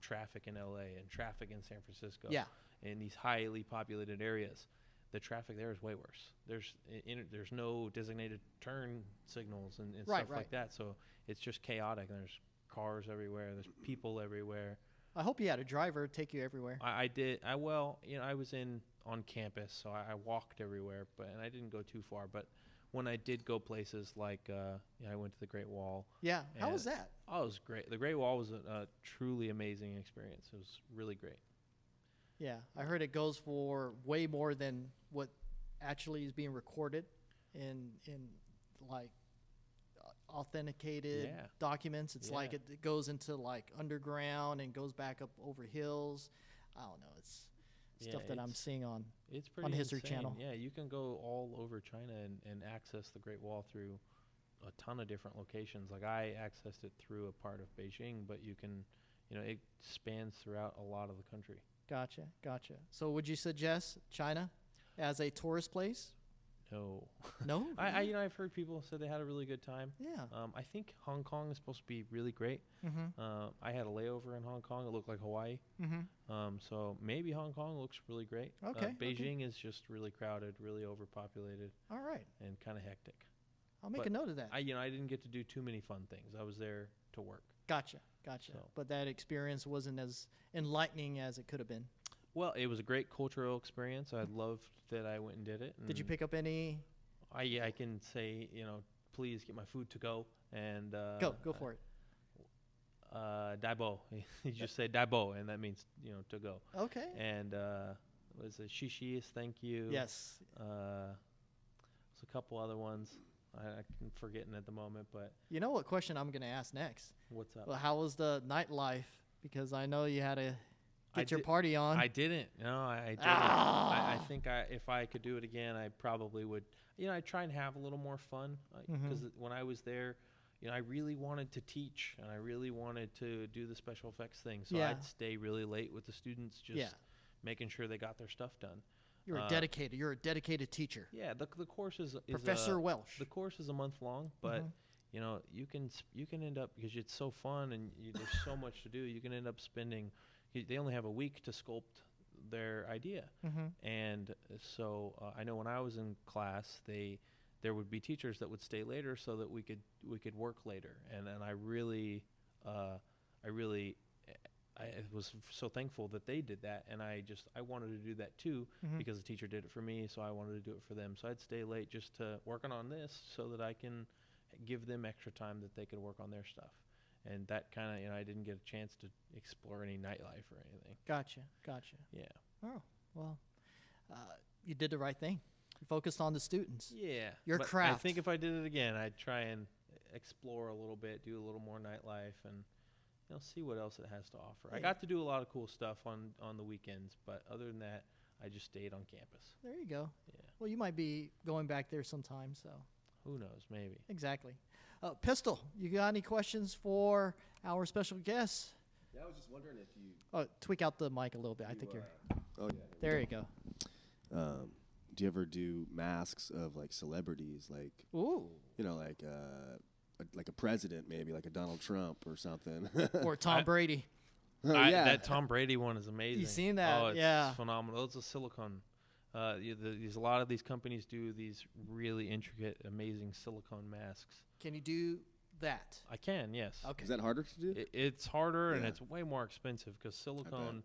traffic in LA and traffic in San Francisco. Yeah. In these highly populated areas, the traffic there is way worse. There's no designated turn signals and stuff like that. So it's just chaotic. And there's cars everywhere. There's people everywhere. I hope you had a driver take you everywhere. I did. I was on campus, so I walked everywhere, and I didn't go too far. But when I did go places like I went to the Great Wall. Yeah. How And- was that? Oh, it was great. The Great Wall was a truly amazing experience. It was really great. Yeah. I heard it goes for way more than what actually is being recorded in like authenticated Yeah. documents. It's like Yeah. it goes into like underground and goes back up over hills. I don't know. It's stuff that I'm seeing on. It's pretty History insane. Channel. Yeah, you can go all over China and access the Great Wall through a ton of different locations. Like I accessed it through a part of Beijing, but you can, it spans throughout a lot of the country. Gotcha. So would you suggest China as a tourist place? No. No. I've heard people say they had a really good time. Yeah. I think Hong Kong is supposed to be really great. I had a layover in Hong Kong. It looked like Hawaii. So maybe Hong Kong looks really great. Okay, Beijing is just really crowded, really overpopulated, All right. and kind of hectic. I'll make But a note of that. I didn't get to do too many fun things. I was there to work. Gotcha. So- But that experience wasn't as enlightening as it could have been. Well, it was a great cultural experience. I loved that I went and did it. Did you and pick up any? I can say, please get my food to go and Go for it. Daibo. You just say Daibo, and that means to go. Okay. And was it Shishis? Thank you. Yes. There's a couple other ones. I'm forgetting at the moment, but You know what question I'm going to ask next? what's up? Well, how was the nightlife? Because I know you had to get your did- party on. I didn't. No, I didn't. Ah! I think if I could do it again, I probably would. I try and have a little more fun because when I was there, I really wanted to teach and I really wanted to do the special effects thing. So Yeah. I'd stay really late with the students, just making sure they got their stuff done. You're dedicated. You're a dedicated teacher. Yeah, the course is Professor Welsh. The course is a month long, but you can end up, because it's so fun and there's so much to do, you can end up spending, they only have a week to sculpt their idea. And so I know when I was in class, there would be teachers that would stay later so that we could work later, and I really I was so thankful that they did that, and I wanted to do that too, because the teacher did it for me, so I wanted to do it for them. So I'd stay late just to working on this so that I can give them extra time that they could work on their stuff. And that kind of, I didn't get a chance to explore any nightlife or anything. Gotcha. Yeah. Oh, well, you did the right thing. You focused on the students. Yeah. Your but craft. I think if I did it again, I'd try and explore a little bit, do a little more nightlife, and see what else it has to offer. Yeah. I got to do a lot of cool stuff on the weekends, but other than that, I just stayed on campus. There you go. Yeah. Well, you might be going back there sometime, so. Who knows? Maybe. Exactly. Pistol, you got any questions for our special guest? Yeah, I was just wondering if you. Oh, tweak out the mic a little bit. I think you're. Oh yeah. There you go. Do you ever do masks of like celebrities, like Ooh. Like a president, maybe like a Donald Trump or something? Or Tom Brady. That Tom Brady one is amazing. You seen that? Oh, it's Yeah. phenomenal. It's a silicone. There's a lot of these companies do these really intricate, amazing silicone masks. Can you do that? I can, yes. Okay. Is that harder to do? It's harder and Yeah. it's way more expensive because silicone,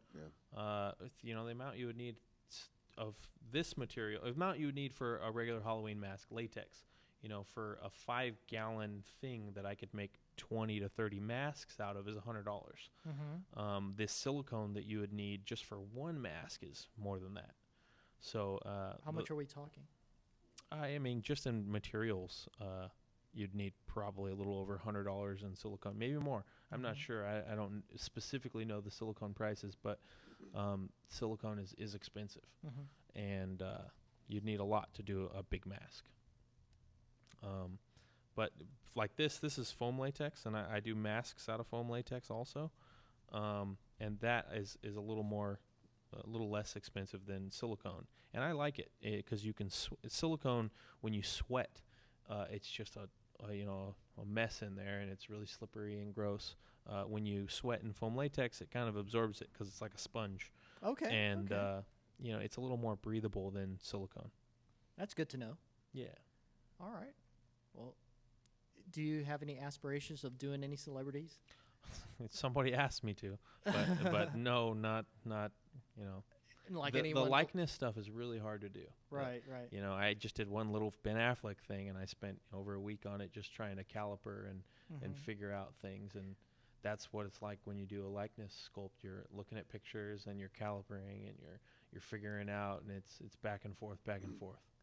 the amount you would need of this material, the amount you would need for a regular Halloween mask, latex, for a 5-gallon thing that I could make 20 to 30 masks out of is $100. This silicone that you would need just for one mask is more than that. So how much are we talking? I mean, just in materials, you'd need probably a little over $100 in silicone, maybe more. I'm not sure. I don't specifically know the silicone prices, but silicone is expensive, and you'd need a lot to do a big mask. But like this is foam latex, and I do masks out of foam latex also, and that is a little less expensive than silicone, and I like it because you can silicone when you sweat, it's just a mess in there, and it's really slippery and gross. When you sweat in foam latex, it kind of absorbs it because it's like a sponge. Okay. And it's a little more breathable than silicone. That's good to know. Yeah. All right. Well, do you have any aspirations of doing any celebrities? Somebody asked me to, but no, not. Like the anyone. likeness stuff is really hard to do. Right. I just did one little Ben Affleck thing, and I spent over a week on it just trying to caliper and figure out things. And that's what it's like when you do a likeness sculpt. You're looking at pictures and you're calipering and you're figuring out, and it's back and forth.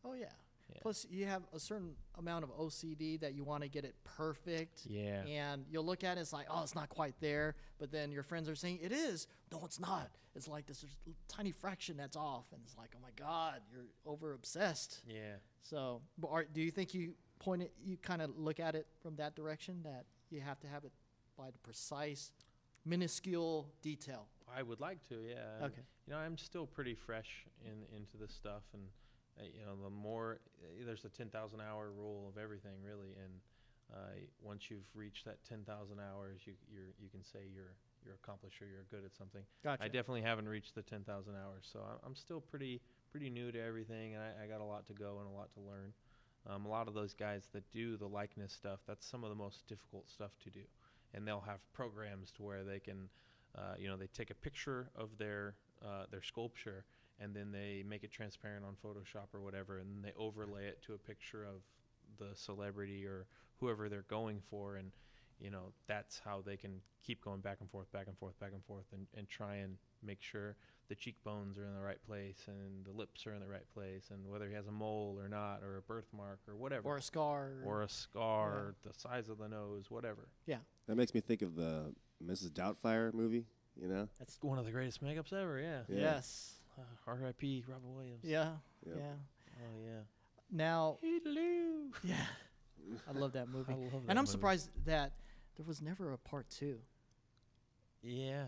Oh yeah. Yeah. Plus, you have a certain amount of OCD that you want to get it perfect. Yeah. And you'll look at it, it's like, oh, it's not quite there. But then your friends are saying, it is. No, it's not. It's like this tiny fraction that's off. And it's like, oh, my God, you're over-obsessed. Yeah. So do you think you kind of look at it from that direction, that you have to have it by the precise, minuscule detail? I would like to, yeah. Okay. I'm still pretty fresh into this stuff, and the more there's a 10,000 hour rule of everything, really, and once you've reached that 10,000 hours, you can say you're accomplished or you're good at something. Gotcha. I definitely haven't reached the 10,000 hours, so I'm still pretty new to everything, and I got a lot to go and a lot to learn. A lot of those guys that do the likeness stuff, that's some of the most difficult stuff to do, and they'll have programs to where they can, they take a picture of their sculpture, and then they make it transparent on Photoshop or whatever, and then they overlay it to a picture of the celebrity or whoever they're going for, and that's how they can keep going back and forth, and try and make sure the cheekbones are in the right place and the lips are in the right place, and whether he has a mole or not, or a birthmark or whatever. Or a scar. Or the size of the nose, whatever. Yeah. That makes me think of the Mrs. Doubtfire movie, That's one of the greatest makeups ever, yeah. Yes. R.I.P. Robin Williams. Yeah. Yep. Yeah. Oh, yeah. Now. Hello. Yeah. I love that movie. I love that and I'm movie. surprised that there was never a part 2. Yeah,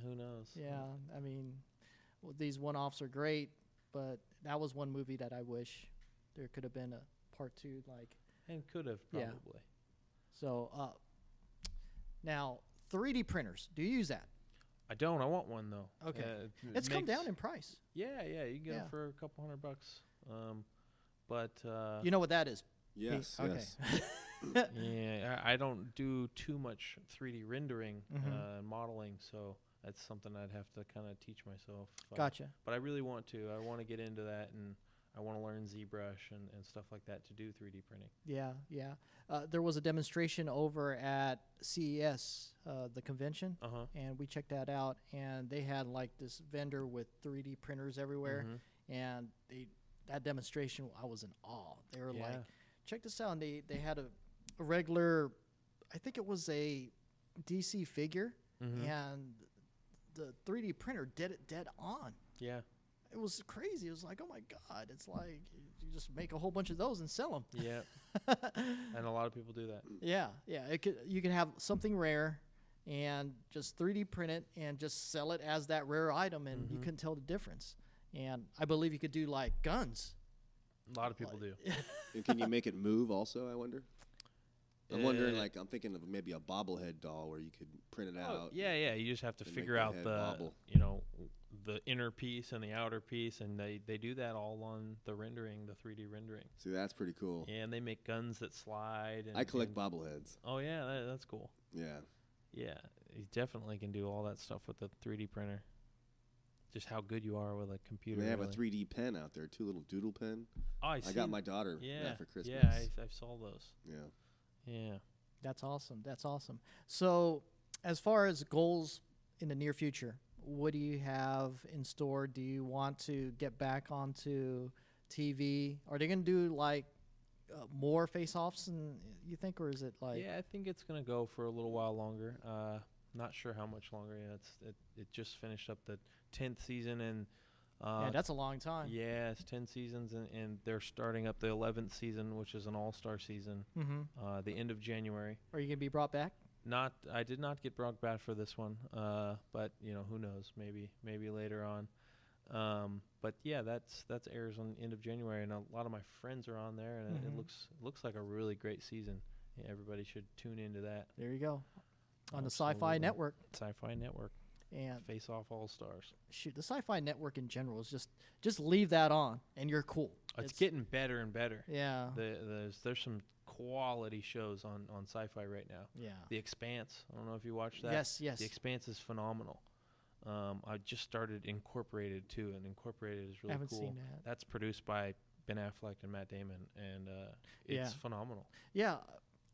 who knows? Yeah, I mean, these one-offs are great, but that was one movie that I wish there could have been a part 2, like. And could have, probably. Yeah. So now 3D printers. Do you use that? I don't. I want one though. Okay. It It's come makes- down in price. Yeah, you can get Yeah. them for a couple $100. But You know what that is? Yes. Okay. Yes. yeah, I don't do too much 3D rendering Mhm. and modeling, so that's something I'd have to kind of teach myself. Gotcha. But I really want to. I want to get into that, and I want to learn ZBrush and stuff like that to do 3D printing. Yeah. There was a demonstration over at CES, the convention, and we checked that out. And they had like this vendor with 3D printers everywhere, and that demonstration, I was in awe. They were like, check this out. And they had a regular, I think it was a DC figure, and the 3D printer did it dead on. Yeah. It was crazy. It was like, oh my God, it's like you just make a whole bunch of those and sell them. Yeah. And a lot of people do that. Yeah. You can have something rare and just 3D print it and just sell it as that rare item, and you couldn't tell the difference. And I believe you could do like guns. A lot of people do. And can you make it move also, I wonder? I'm wondering, like, I'm thinking of maybe a bobblehead doll where you could print it out. Yeah. You just have to and figure make the out head the, bobble. the inner piece and the outer piece, and they do that all on the rendering, the 3D rendering. See, that's pretty cool. Yeah, and they make guns that slide. And, I collect bobbleheads. Oh, yeah, that's cool. Yeah. Yeah, you definitely can do all that stuff with the 3D printer. Just how good you are with a computer. And they have really. a 3D pen out there, too, little doodle pen. Oh, I got my daughter that for Christmas. Yeah, I saw those. Yeah. That's awesome. So as far as goals in the near future, what do you have in store? Do you want to get back onto TV? Are they going to do like more face-offs, and you think, or is it like? Yeah, I think it's gonna go for a little while longer. Not sure how much longer. Yeah, it just finished up the 10th season, and yeah, that's a long time. yeah, it's 10 seasons, and they're starting up the 11th season, which is an all-star season. The end of January. Are you going to be brought back? I did not get brought back for this one, but who knows? Maybe later on. But yeah, that's airs on the end of January, and a lot of my friends are on there, and it looks like a really great season. Yeah, everybody should tune into that. There you go, on the Absolutely. Sci-Fi Network. Sci-Fi Network. And Face-Off All-Stars. shoot, the Sci-Fi Network in general is just leave that on, and you're cool. It's getting better and better. Yeah. There's some quality shows on Sci-Fi right now. Yeah. The Expanse. I don't know if you watched that. Yes. The Expanse is phenomenal. I just started Incorporated too, and Incorporated is really Haven't cool. seen that. That's produced by Ben Affleck and Matt Damon, and it's phenomenal. Yeah,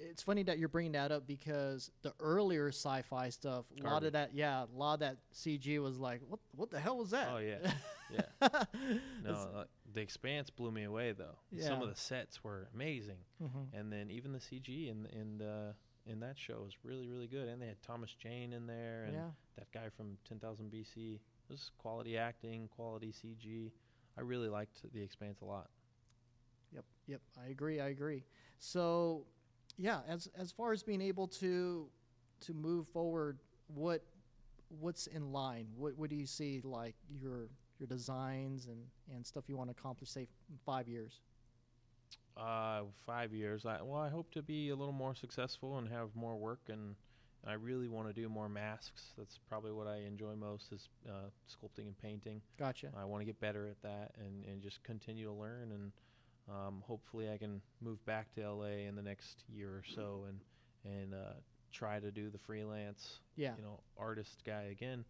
it's funny that you're bringing that up because the earlier sci-fi stuff, a lot of that CG was like, what the hell was that? Oh yeah. No, the Expanse blew me away though. Yeah. Some of the sets were amazing, Mhm. and then even the CG in that show was really, really good. And they had Thomas Jane in there, and that guy from 10,000 BC. It was quality acting, quality CG. I really liked The Expanse a lot. Yep. I agree. So, yeah, as far as being able to move forward, what's in line? What do you see like your designs and stuff you want to accomplish, say, in 5 years? 5 years. I hope to be a little more successful and have more work, and I really want to do more masks. That's probably what I enjoy most is sculpting and painting. Gotcha. I want to get better at that and just continue to learn, and hopefully I can move back to LA in the next year or so and try to do the freelance artist guy again.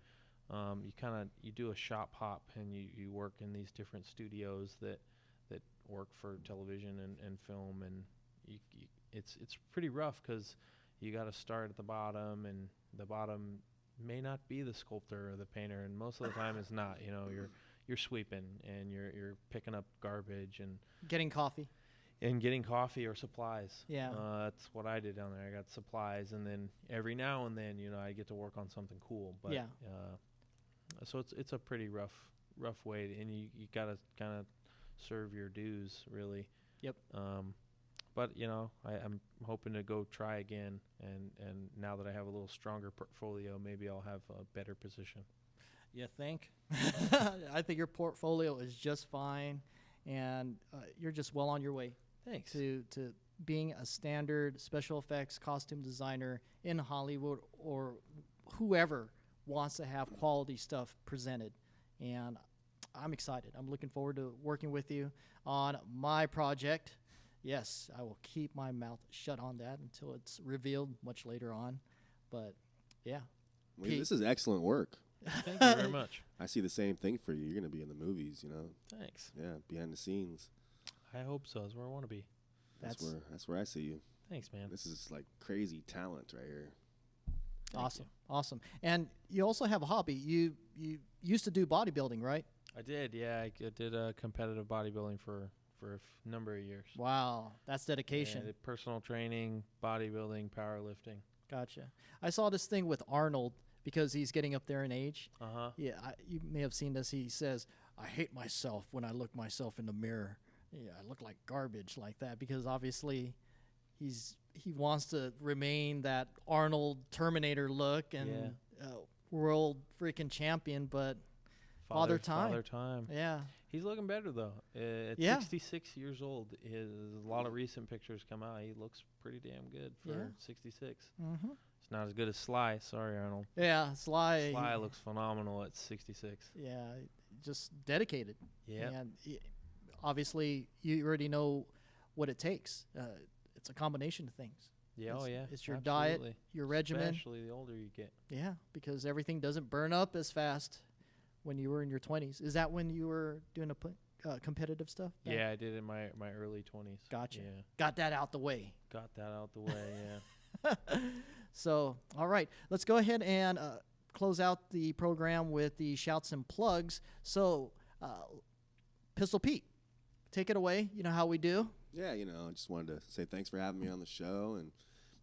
You do a shop hop, and you work in these different studios that work for television and film, and it's pretty rough because you got to start at the bottom, and the bottom may not be the sculptor or the painter, and most of the time it's not. You're sweeping, and you're picking up garbage and getting coffee or supplies. Yeah. That's what I did down there. I got supplies, and then every now and then I get to work on something cool. But so it's a pretty rough way, and you gotta kind of serve your dues, really. Yep. But I'm hoping to go try again, and now that I have a little stronger portfolio, maybe I'll have a better position. You think? I think your portfolio is just fine, and you're just well on your way. Thanks. To being a standard special effects costume designer in Hollywood or whoever wants to have quality stuff presented. And I'm excited. I'm looking forward to working with you on my project. Yes, I will keep my mouth shut on that until it's revealed much later on. But, yeah. Well, this is excellent work. Thank you very much. I see the same thing for you. You're going to be in the movies, you know. Thanks. Yeah, behind the scenes. I hope so. That's where I want to be. That's where I see you. Thanks, man. This is like crazy talent right here. Awesome. And you also have a hobby. You used to do bodybuilding, right? I did, yeah. I did competitive bodybuilding for a number of years. Wow, that's dedication. Yeah, I did personal training, bodybuilding, powerlifting. Gotcha. I saw this thing with Arnold because he's getting up there in age. Uh-huh. Yeah, you may have seen this. He says, I hate myself when I look myself in the mirror. Yeah, I look like garbage like that because obviously he wants to remain that Arnold Terminator look and world freaking champion, but Father Time. Yeah. He's looking better, though. At 66 years old, a lot of recent pictures come out. He looks pretty damn good for 66. Mm-hmm. It's not as good as Sly. Sorry, Arnold. Yeah, Sly. Sly looks phenomenal at 66. Yeah, just dedicated. Yeah. And obviously, you already know what it takes. It's a combination of things. Yeah, It's your Absolutely. diet, your regimen. Especially the older you get. Yeah, because everything doesn't burn up as fast when you were in your 20s. Is that when you were doing competitive stuff? Yeah, I did in my early 20s. Gotcha. Yeah. Got that out the way. Got that out the way, yeah. So, all right. Let's go ahead and close out the program with the shouts and plugs. So, Pistol Pete, take it away. You know how we do. Yeah, I just wanted to say thanks for having me on the show, and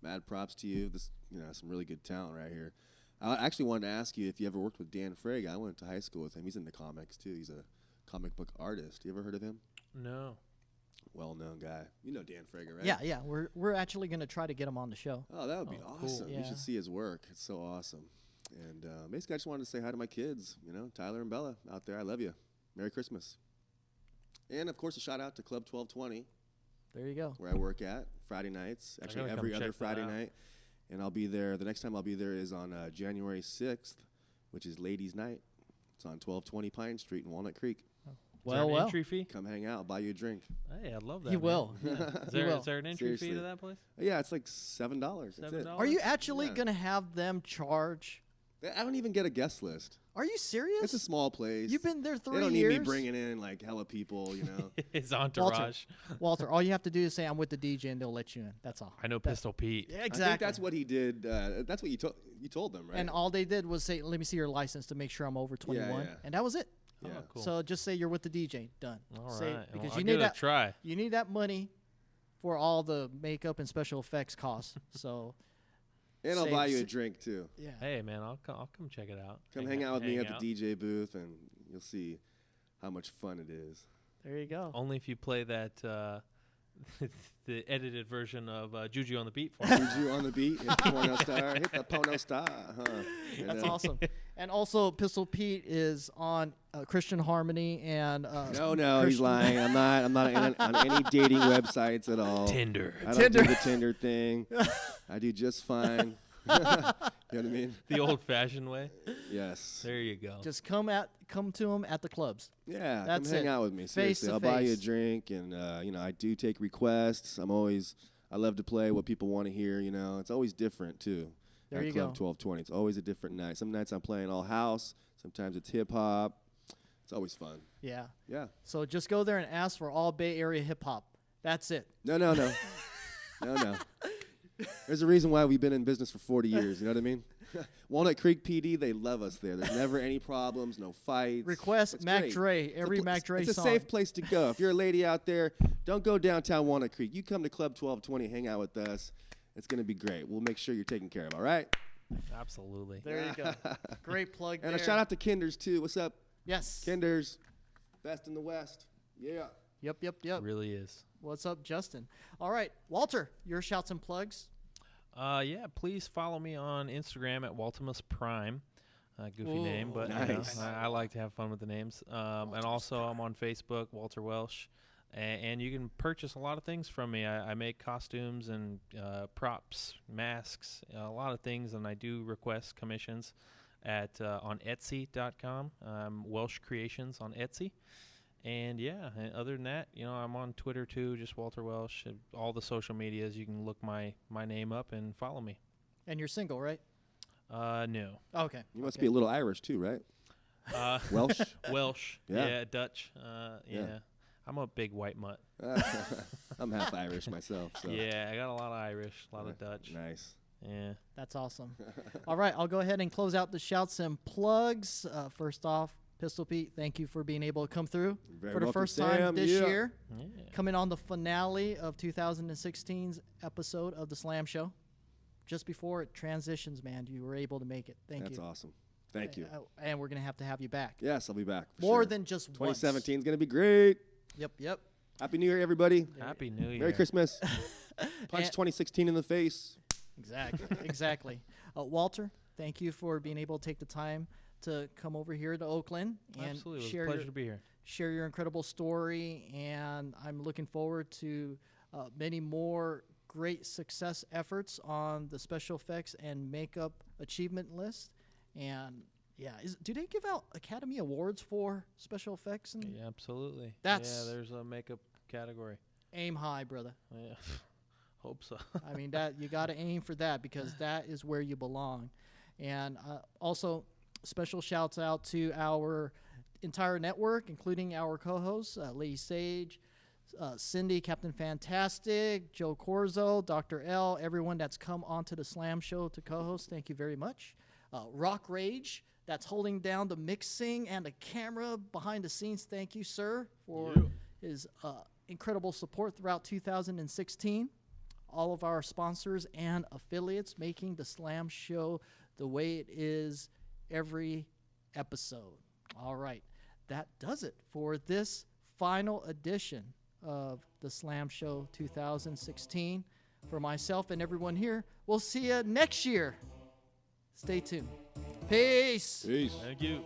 mad props to you. This, some really good talent right here. I actually wanted to ask you if you ever worked with Dan Frigg. I went to high school with him. He's into comics, too. He's a comic book artist. You ever heard of him? No. Well-known guy. You know Dan Frigg, right? Yeah. We're actually going to try to get him on the show. Oh, that would be awesome. Cool. Yeah. You should see his work. It's so awesome. And basically, I just wanted to say hi to my kids, Tyler and Bella out there. I love you. Merry Christmas. And, of course, a shout-out to Club 1220. There you go. Where I work at Friday nights. Actually, every other Friday night. And I'll be there. The next time I'll be there is on January 6th, which is Ladies' Night. It's on 1220 Pine Street in Walnut Creek. Well, entry fee? Come hang out. I'll buy you a drink. Hey, I'd love that. He will. Yeah. Is there an entry fee to that place? Yeah, it's like $7. That's it. Are you actually going to have them charge? I don't even get a guest list. Are you serious? It's a small place. You've been there 3 years. They don't need me bringing in like hella people, His entourage. Walter, all you have to do is say I'm with the DJ and they'll let you in. That's all. I know Pistol Pete. Yeah, exactly. I think that's what he did. That's what you told them, right? And all they did was say, "Let me see your license to make sure I'm over 21," yeah. and that was it. Yeah. Oh, cool. So just say you're with the DJ. Done. All say, right. Because I'll you give need it that. a try. You need that money for all the makeup and special effects costs. So. And I'll buy you a drink too. Yeah. Hey man, I'll come check it out. Come hang out with me at the DJ booth, and you'll see how much fun it is. There you go. Only if you play that the edited version of Juju on the Beat for me. Juju on the Beat, hit the porno star, hit the porno star. That's awesome. And also, Pistol Pete is on Christian Harmony and no, he's lying. I'm not on any dating websites at all. Tinder. I don't do the Tinder thing. I do just fine. You know what I mean? The old-fashioned way. Yes. There you go. Just come to him at the clubs. Yeah, That's come hang it. out with me. Face Seriously, to I'll buy you a face. drink, and I do take requests. I love to play what people want to hear. It's always different too. There at you Club go. 1220. It's always a different night. Some nights I'm playing all house. Sometimes it's hip hop. It's always fun. Yeah. Yeah. So just go there and ask for all Bay Area hip hop. That's it. No. No. There's a reason why we've been in business for 40 years. You know what I mean? Walnut Creek PD, they love us there. There's never any problems, no fights. Request It's Mac great. Dre. Every Mac Dre It's song. a safe place to go. If you're a lady out there, don't go downtown Walnut Creek. You come to Club 1220, hang out with us. It's going to be great. We'll make sure you're taken care of, all right? Absolutely. There you go. Great plug And there. a shout out to Kinders, too. What's up? Yes. Kinders, best in the West. Yeah. Yep. It really is. What's up, Justin? All right. Walter, your shouts and plugs. Yeah, please follow me on Instagram at Waltimus Prime. Goofy Ooh, name, but nice. I like to have fun with the names. And also I'm on Facebook, Walter Welsh. And you can purchase a lot of things from me. I make costumes and props, masks, a lot of things, and I do request commissions at on Etsy.com. Welsh Creations on Etsy. And yeah, and other than that, I'm on Twitter too, just Walter Welsh. All the social medias, you can look my name up and follow me. And you're single, right? No. Okay. You must be a little Irish too, right? Welsh? Welsh. Yeah. Dutch. Yeah. I'm a big white mutt. I'm half Irish myself. So. Yeah, I got a lot of Irish, a lot of Dutch. Nice. Yeah. That's awesome. All right, I'll go ahead and close out the shouts and plugs. First off, Pistol Pete, thank you for being able to come through Very for the welcome, first time Sam. this year. Yeah. Coming on the finale of 2016's episode of the Slam Show. Just before it transitions, man, you were able to make it. Thank That's you. awesome. Thank you. And we're going to have you back. Yes, I'll be back. For More sure. than just once. 2017 is going to be great. Yep. Happy New Year, everybody. Happy New Year. Merry Christmas. Punch And- 2016 in the face. Exactly. Walter, thank you for being able to take the time to come over here to Oakland and Absolutely. It was a share pleasure your, to be here. share your incredible story. And I'm looking forward to many more great success efforts on the special effects and makeup achievement list. And yeah, do they give out Academy Awards for special effects? And Yeah, absolutely. That's- yeah, there's a makeup category. aim high, brother. Yeah. Hope so. I mean, that you got to aim for that because that is where you belong. And also, special shouts out to our entire network, including our co-hosts, Lee Sage, Cindy, Captain Fantastic, Joe Corzo, Dr. L, everyone that's come onto the Slam Show to co-host. Thank you very much. Rock Rage, that's holding down the mixing and the camera behind the scenes. Thank you, sir, for his incredible support throughout 2016. All of our sponsors and affiliates making the Slam Show the way it is every episode. All right, that does it for this final edition of the Slam Show 2016. For myself and everyone here, we'll see you next year. Stay tuned. Peace. Peace. Thank you.